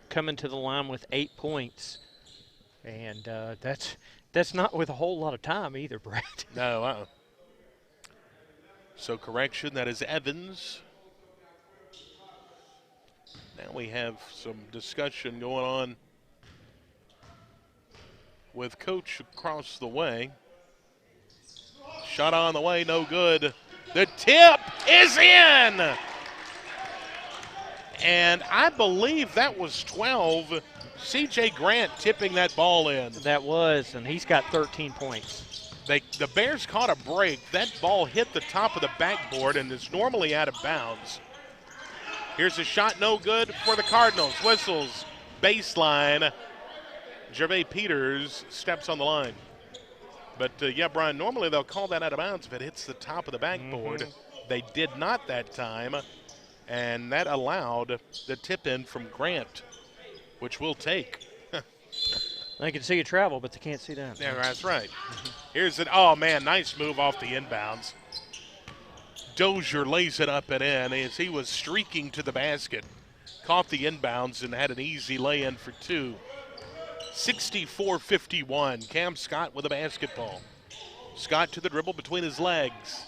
coming to the line with 8 points. And that's not with a whole lot of time either, Brett. No, So correction, that is Evans. Now we have some discussion going on with Coach across the way. Shot on the way, no good. The tip is in. And I believe that was 12. C.J. Grant tipping that ball in. That was, and he's got 13 points. The Bears caught a break. That ball hit the top of the backboard and is normally out of bounds. Here's a shot, no good for the Cardinals. Whistles, baseline. Gervais Peters steps on the line. But, yeah, Brian, normally they'll call that out of bounds if it hits the top of the backboard. They did not that time, and that allowed the tip in from Grant, which we'll take. They can see you travel, but they can't see that. Yeah, that's right. Here's it. Oh, man, nice move off the inbounds. Dozier lays it up and in as he was streaking to the basket. Caught the inbounds and had an easy lay-in for 2. 64-51. Cam Scott with a basketball. Scott to the dribble between his legs.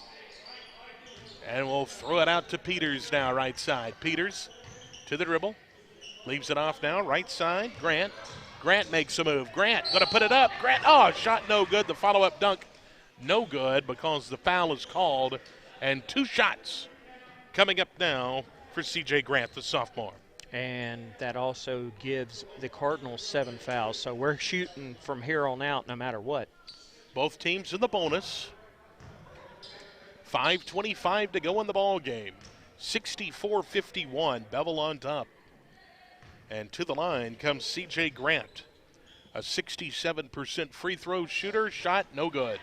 And we'll throw it out to Peters now, right side. Peters to the dribble. Leaves it off now, right side. Grant. Grant makes a move. Grant going to put it up. Grant, shot no good. The follow-up dunk, no good because the foul is called. And 2 shots coming up now for C.J. Grant, the sophomore. And that also gives the Cardinals 7 fouls. So we're shooting from here on out no matter what. Both teams in the bonus. 5:25 to go in the ball game. 64-51, Bevill on top. And to the line comes C.J. Grant. A 67% free throw shooter. Shot no good.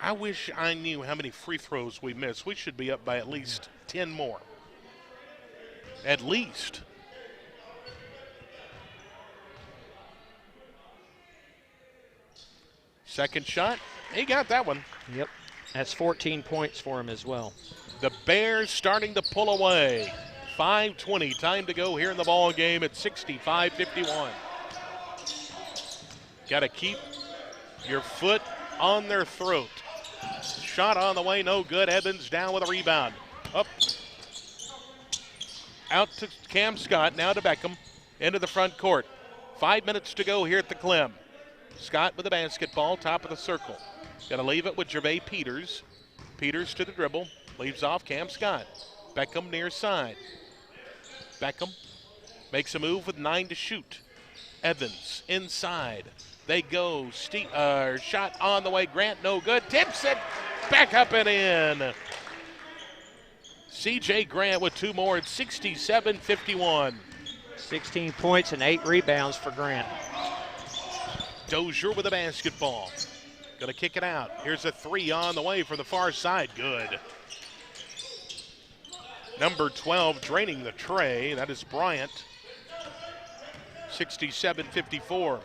I wish I knew how many free throws we missed. We should be up by at least 10 more. At least. Second shot. He got that one. Yep. That's 14 points for him as well. The Bears starting to pull away. 5:20 time to go here in the ball game at 65-51. Got to keep your foot on their throat. Shot on the way, no good. Evans down with a rebound. Up. Out to Cam Scott, now to Beckham. Into the front court. 5 minutes to go here at the Clem. Scott with the basketball, top of the circle. Got to leave it with Gervais Peters. Peters to the dribble. Leaves off Cam Scott. Beckham near side. Beckham makes a move with 9 to shoot. Evans inside. They go. Shot on the way. Grant no good. Tips it. Back up and in. C.J. Grant with 2 more at 67-51. 16 points and 8 rebounds for Grant. Dozier with the basketball. Gonna kick it out. Here's a 3 on the way from the far side. Good. Number 12 draining the tray. That is Bryant. 67-54.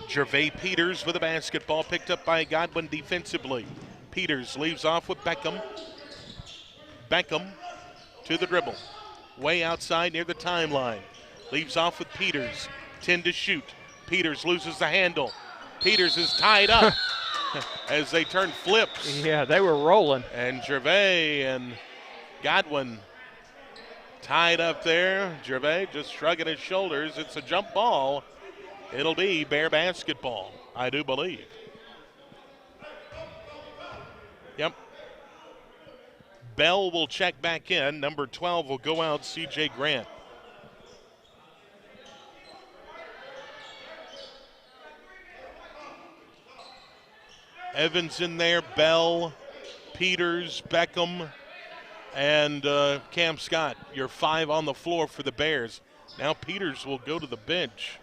Gervais Peters with the basketball, picked up by Godwin defensively. Peters leaves off with Beckham. Beckham to the dribble. Way outside near the timeline. Leaves off with Peters. 10 to shoot. Peters loses the handle. Peters is tied up as they turn flips. Yeah, they were rolling. And Gervais and Godwin tied up there. Gervais just shrugging his shoulders. It's a jump ball. It'll be Bear basketball, I do believe. Yep. Bell will check back in. Number 12 will go out, C.J. Grant. Evans in there, Bell, Peters, Beckham, and Cam Scott. Your 5 on the floor for the Bears. Now Peters will go to the bench.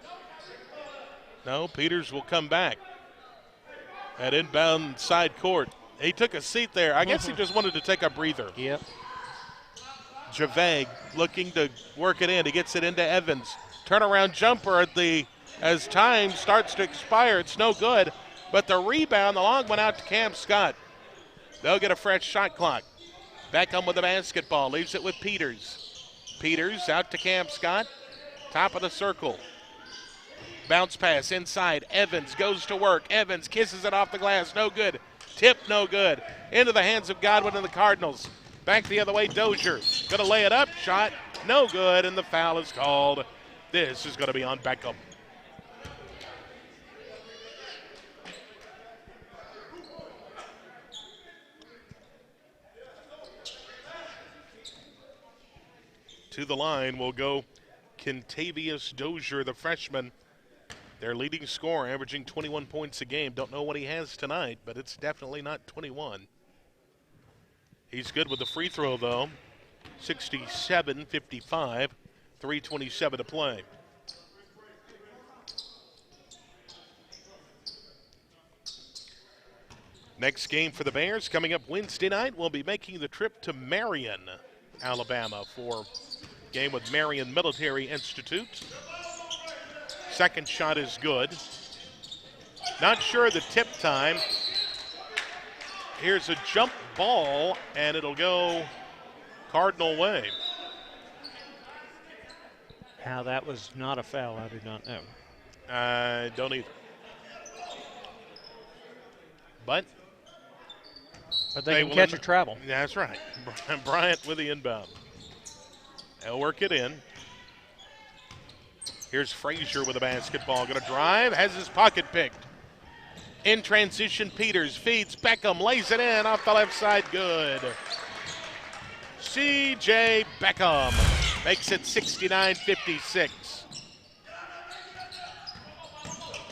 No, Peters will come back at inbound side court. He took a seat there. I guess he just wanted to take a breather. Yep. Gervais looking to work it in. He gets it into Evans. Turnaround jumper as time starts to expire. It's no good. But the rebound, the long one out to Cam Scott. They'll get a fresh shot clock. Beckham with the basketball. Leaves it with Peters. Peters out to Cam Scott. Top of the circle. Bounce pass inside. Evans goes to work. Evans kisses it off the glass. No good. Tip no good. Into the hands of Godwin and the Cardinals. Back the other way, Dozier. Going to lay it up. Shot no good, and the foul is called. This is going to be on Beckham. To the line will go Kentavious Dozier, the freshman. Their leading scorer, averaging 21 points a game. Don't know what he has tonight, but it's definitely not 21. He's good with the free throw, though. 67-55, 3:27 to play. Next game for the Bears coming up Wednesday night. We'll be making the trip to Marion, Alabama for a game with Marion Military Institute. Second shot is good. Not sure the tip time. Here's a jump ball, and it'll go Cardinal way. How that was not a foul, I do not know. I don't either. But they can catch a travel. That's right. Bryant with the inbound. They'll work it in. Here's Frazier with a basketball. Going to drive, has his pocket picked. In transition, Peters feeds Beckham, lays it in off the left side. Good. C.J. Beckham makes it 69-56.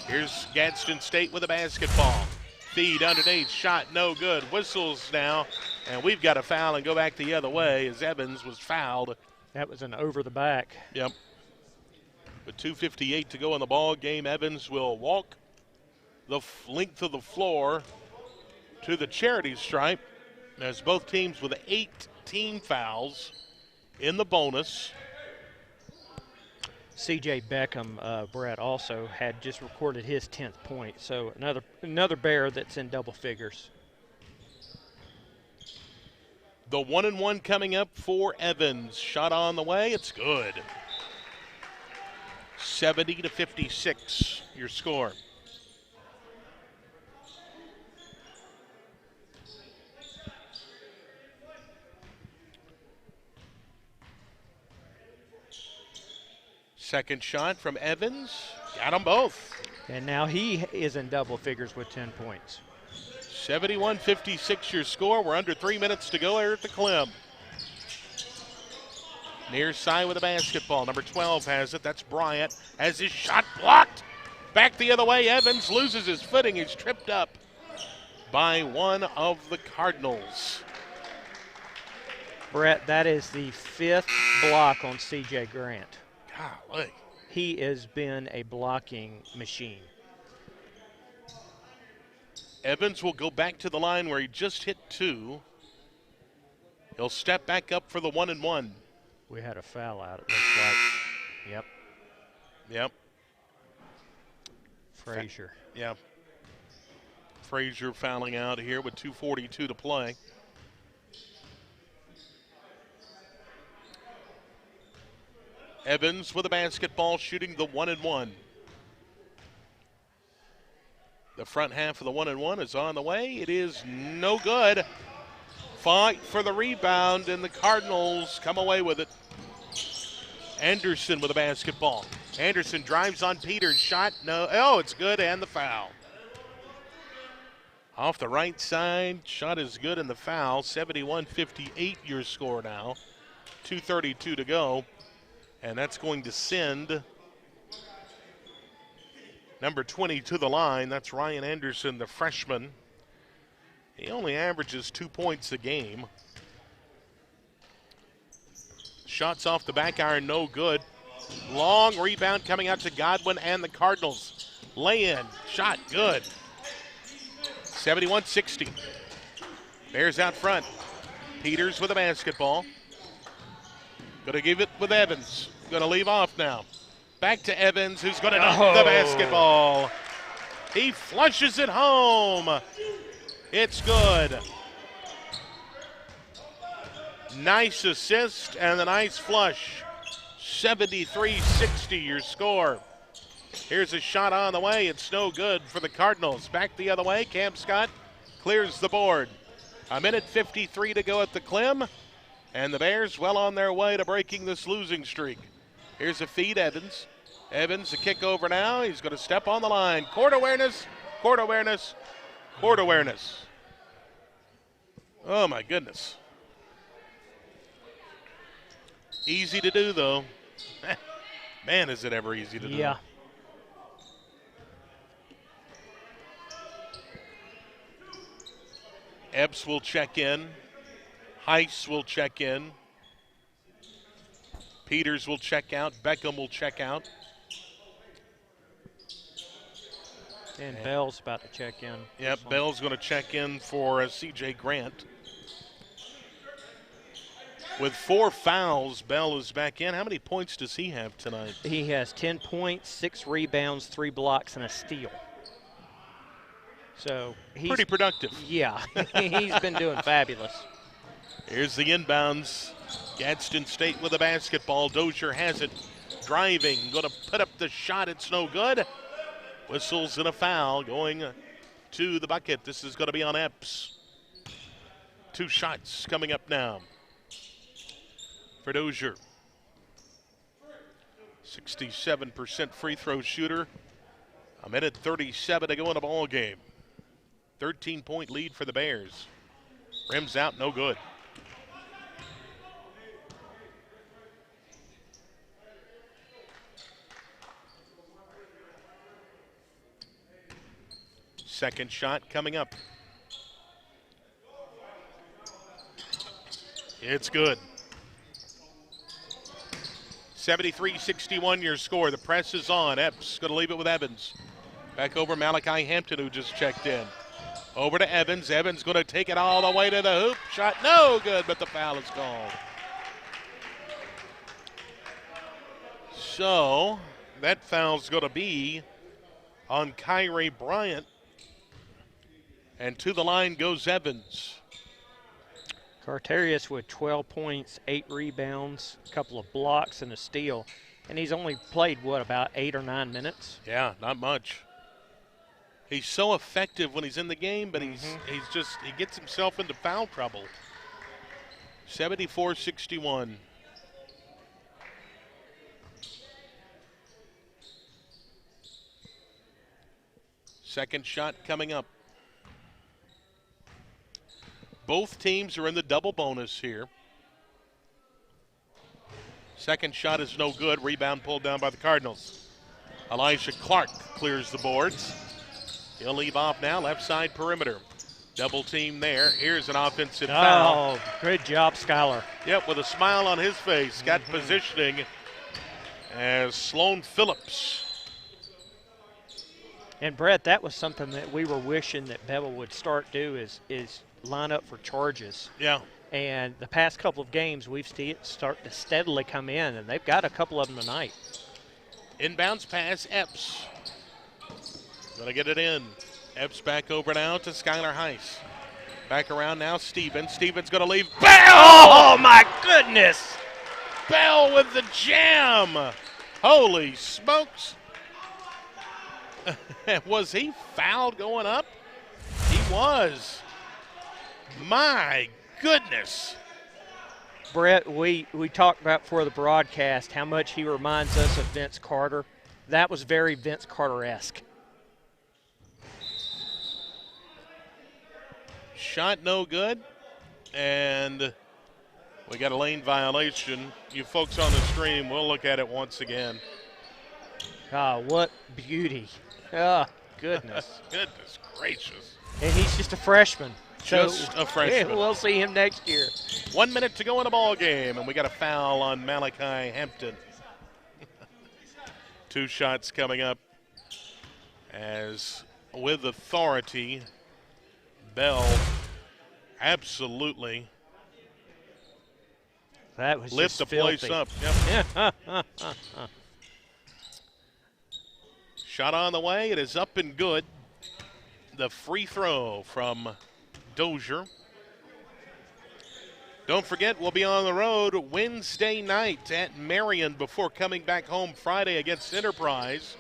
Here's Gadsden State with a basketball. Feed underneath, shot no good. Whistles now, and we've got a foul and go back the other way as Evans was fouled That was an over the back. Yep. With 2:58 to go in the ball game, Evans will walk the length of the floor to the charity stripe. As both teams with 18 fouls in the bonus. C.J. Beckham, Brett, also had just recorded his 10th point. So another Bear that's in double figures. The 1-and-1 coming up for Evans. Shot on the way. It's good. 70-56, your score. Second shot from Evans. Got them both. And now he is in double figures with 10 points. 71-56 your score. We're under 3 minutes to go here at the Clem. Near side with a basketball. Number 12 has it. That's Bryant. Has his shot blocked. Back the other way. Evans loses his footing. He's tripped up by one of the Cardinals. Brett, that is the 5th block on C.J. Grant. Golly. He has been a blocking machine. Evans will go back to the line where he just hit 2. He'll step back up for the 1-and-1. We had a foul out, it looks like. Yep. Yep. Frazier. Yep. Frazier fouling out here with 2:42 to play. Evans with a basketball shooting the 1-and-1. The front half of the 1-and-1 is on the way. It is no good. Fight for the rebound, and the Cardinals come away with it. Anderson with a basketball. Anderson drives on Peters. Shot, no. Oh, it's good, and the foul. Off the right side, shot is good, and the foul. 71-58 your score now. 2:32 to go. And that's going to send number 20 to the line. That's Ryan Anderson, the freshman. He only averages 2 points a game. Shots off the back iron, no good. Long rebound coming out to Godwin and the Cardinals. Lay-in, shot, good. 71-60. Bears out front. Peters with a basketball. Going to give it with Evans. Going to leave off now. Back to Evans, who's going to knock the basketball. He flushes it home. It's good. Nice assist and a nice flush. 73-60 your score. Here's a shot on the way. It's no good for the Cardinals. Back the other way. Cam Scott clears the board. 1:53 to go at the Clem. And the Bears well on their way to breaking this losing streak. Here's a feed, Evans. Evans, a kick over now. He's going to step on the line. Court awareness, court awareness, court awareness. Oh, my goodness. Easy to do, though. Man, is it ever easy to do. Yeah. Epps will check in. Heiss will check in. Peters will check out. Beckham will check out. And Bell's about to check in. Yep, Bell's going to check in for C.J. Grant. With 4 fouls, Bell is back in. How many points does he have tonight? He has 10 points, 6 rebounds, 3 blocks, and a steal. So he's pretty productive. Yeah, he's been doing fabulous. Here's the inbounds. Gadsden State with a basketball. Dozier has it. Driving, going to put up the shot. It's no good. Whistles and a foul going to the bucket. This is going to be on Epps. 2 shots coming up now for Dozier. 67% free throw shooter. 1:37 to go in the ball game. 13-point lead for the Bears. Rims out, no good. Second shot coming up. It's good. 73-61 your score. The press is on. Epps going to leave it with Evans. Back over Malachi Hampton, who just checked in. Over to Evans. Evans going to take it all the way to the hoop. Shot no good, but the foul is called. So that foul's going to be on Kyrie Bryant. And to the line goes Evans. Carterius with 12 points, 8 rebounds, a couple of blocks, and a steal. And he's only played, what, about 8 or 9 minutes? Yeah, not much. He's so effective when he's in the game, but he gets himself into foul trouble. 74-61. Second shot coming up. Both teams are in the double bonus here. Second shot is no good. Rebound pulled down by the Cardinals. Elijah Clark clears the boards. He'll leave off now, left side perimeter. Double team there. Here's an offensive foul. Oh, good job, Skylar. Yep, with a smile on his face. Got positioning as Sloan Phillips. And Brett, that was something that we were wishing that Bevill would start do is line up for charges. Yeah. And the past couple of games, we've seen it start to steadily come in, and they've got a couple of them tonight. Inbounds pass, Epps. Gonna get it in. Epps back over now to Skylar Heiss. Back around now, Stevens. Stevens gonna leave. Bell! Oh, my goodness! Bell with the jam. Holy smokes. Was he fouled going up? He was. My goodness. Brett, we talked about before the broadcast how much he reminds us of Vince Carter. That was very Vince Carter-esque. Shot no good, and we got a lane violation. You folks on the stream, we'll look at it once again. Ah, what beauty. Oh, goodness. Goodness gracious. And he's just a freshman. Just a freshman. Yeah, we'll see him next year. 1 minute to go in the ball game, and we got a foul on Malachi Hampton. 2 shots coming up as with authority, Bell absolutely that was lift the filthy. place up. Yep. Shot on the way. It is up and good. The free throw from Dozier. Don't forget, we'll be on the road Wednesday night at Marion before coming back home Friday against Enterprise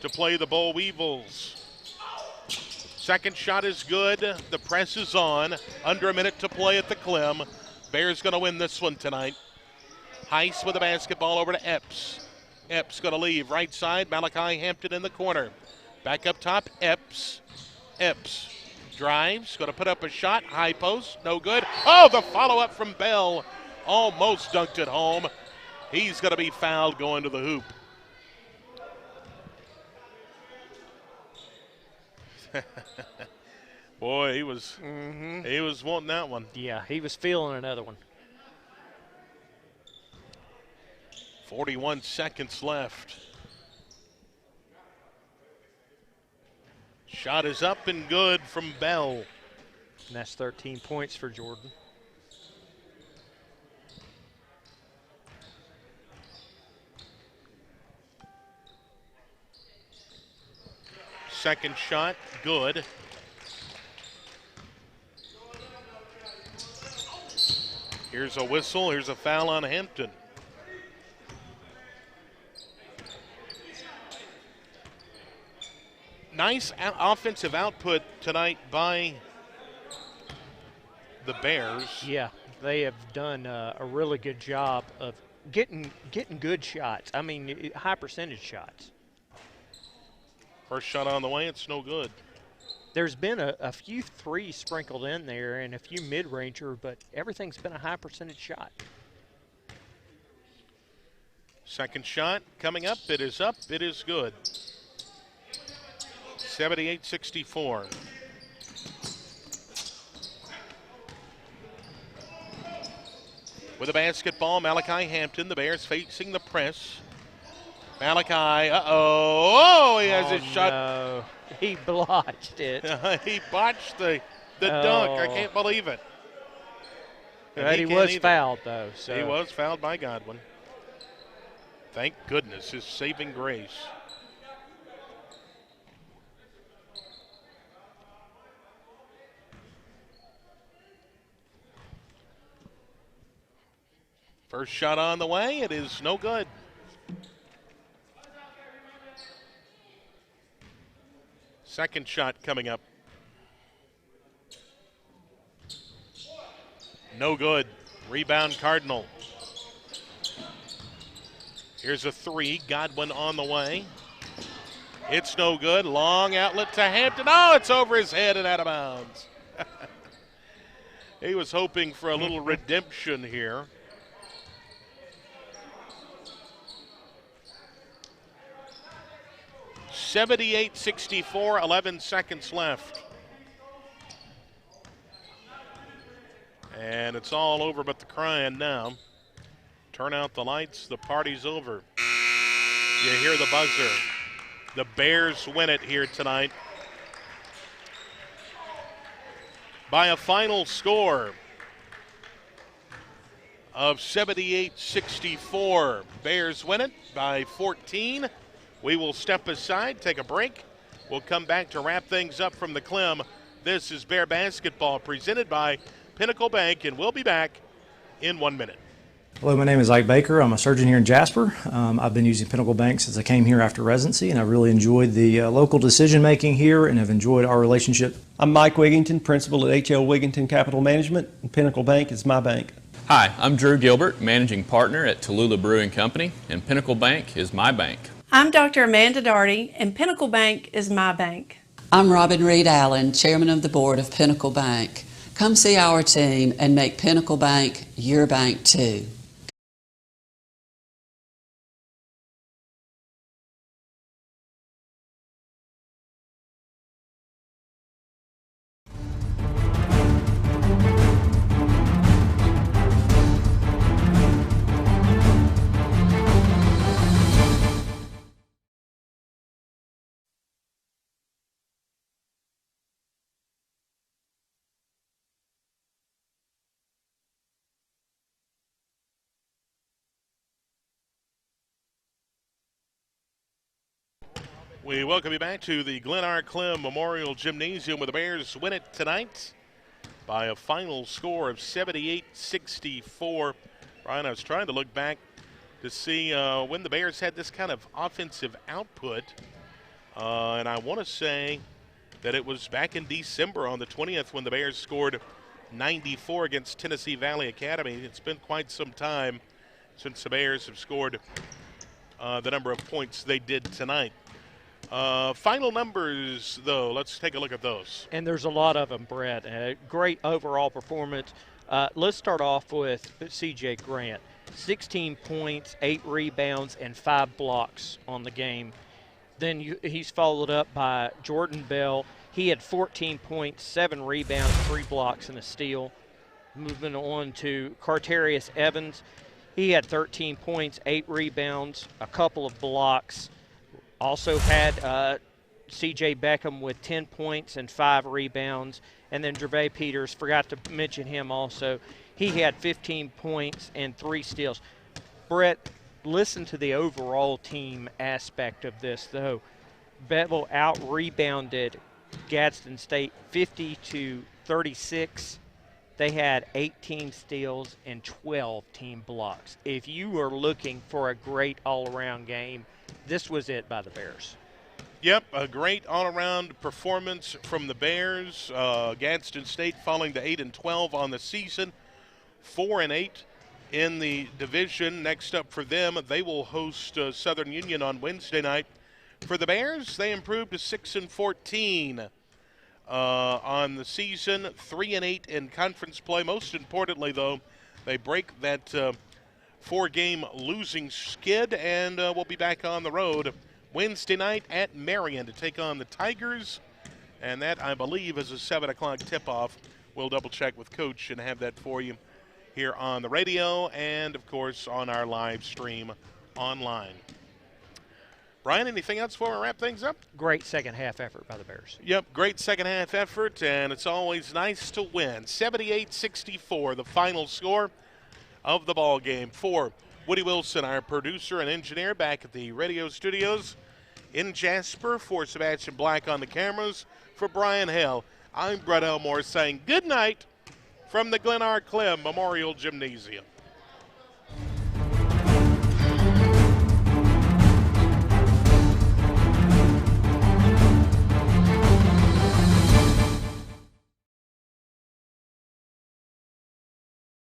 to play the Boll Weevils. Second shot is good. The press is on. Under a minute to play at the Clem. Bears going to win this one tonight. Heiss with the basketball over to Epps. Epps going to leave right side. Malachi Hampton in the corner. Back up top, Epps. Epps drives, going to put up a shot. High post, no good. Oh, the follow-up from Bell. Almost dunked it home. He's going to be fouled going to the hoop. Boy, he was wanting that one. Yeah, he was feeling another one. 41 seconds left. Shot is up and good from Bell. And that's 13 points for Jordan. Second shot, good. Here's a whistle. Here's a foul on Hampton. Nice offensive output tonight by the Bears. Yeah, they have done a really good job of getting good shots. I mean, high percentage shots. First shot on the way, it's no good. There's been a few threes sprinkled in there and a few mid-ranger, but everything's been a high percentage shot. Second shot coming up. It is up. It is good. 78-64. with the basketball. Malachi Hampton, the Bears facing the press. Malachi, oh, he has his shot. No. He blotched it. He botched the dunk. I can't believe it. But he was fouled, though. So. He was fouled by Godwin. Thank goodness, his saving grace. First shot on the way. It is no good. Second shot coming up. No good. Rebound Cardinal. Here's a three. Godwin on the way. It's no good. Long outlet to Hampton. Oh, it's over his head and out of bounds. He was hoping for a little redemption here. .78-64, 11 seconds left. And it's all over but the crying now. Turn out the lights, the party's over. You hear the buzzer. The Bears win it here tonight by a final score of 78-64. Bears win it by 14. We will step aside, take a break. We'll come back to wrap things up from the Clem. This is Bear Basketball presented by Pinnacle Bank, and we'll be back in 1 minute. Hello, my name is Ike Baker. I'm a surgeon here in Jasper. I've been using Pinnacle Bank since I came here after residency, and I really enjoyed the local decision-making here and have enjoyed our relationship. I'm Mike Wigington, principal at H.L. Wigington Capital Management, and Pinnacle Bank is my bank. Hi, I'm Drew Gilbert, managing partner at Tallulah Brewing Company, and Pinnacle Bank is my bank. I'm Dr. Amanda Daugherty, and Pinnacle Bank is my bank. I'm Robin Reed Allen, chairman of the board of Pinnacle Bank. Come see our team and make Pinnacle Bank your bank too. We welcome you back to the Glen R. Clem Memorial Gymnasium, where the Bears win it tonight by a final score of 78-64. Brian, I was trying to look back to see when the Bears had this kind of offensive output, and I want to say that it was back in December on the 20th when the Bears scored 94 against Tennessee Valley Academy. It's been quite some time since the Bears have scored the number of points they did tonight. Final numbers, though, let's take a look at those. And there's a lot of them, Brett. Great overall performance. Let's start off with C.J. Grant. 16 points, 8 rebounds, and 5 blocks on the game. Then he's followed up by Jordan Bell. He had 14 points, 7 rebounds, 3 blocks, and a steal. Moving on to Carterius Evans. He had 13 points, 8 rebounds, a couple of blocks. Also had C.J. Beckham with 10 points and 5 rebounds. And then Gervais Peters, forgot to mention him also. He had 15 points and 3 steals. Brett, listen to the overall team aspect of this, though. Bevill out-rebounded Gadsden State 50-36. They had 18 steals and 12 team blocks. If you were looking for a great all-around game, this was it by the Bears. Yep, a great all-around performance from the Bears. Gadsden State falling to 8-12 on the season, 4-8 in the division. Next up for them, they will host Southern Union on Wednesday night. For the Bears, they improved to 6-14 on the season, 3-8 in conference play. Most importantly, though, they break that 4-game losing skid, and we'll be back on the road Wednesday night at Marion to take on the Tigers, and that, I believe, is a 7 o'clock tip-off. We'll double-check with Coach and have that for you here on the radio and, of course, on our live stream online. Brian, anything else before we wrap things up? Great second half effort by the Bears. Yep, great second half effort, and it's always nice to win. 78-64, the final score of the ball game. For Woody Wilson, our producer and engineer, back at the radio studios in Jasper. For Sebastian Black on the cameras. For Brian Hale, I'm Brett Elmore saying good night from the Glen R. Clem Memorial Gymnasium.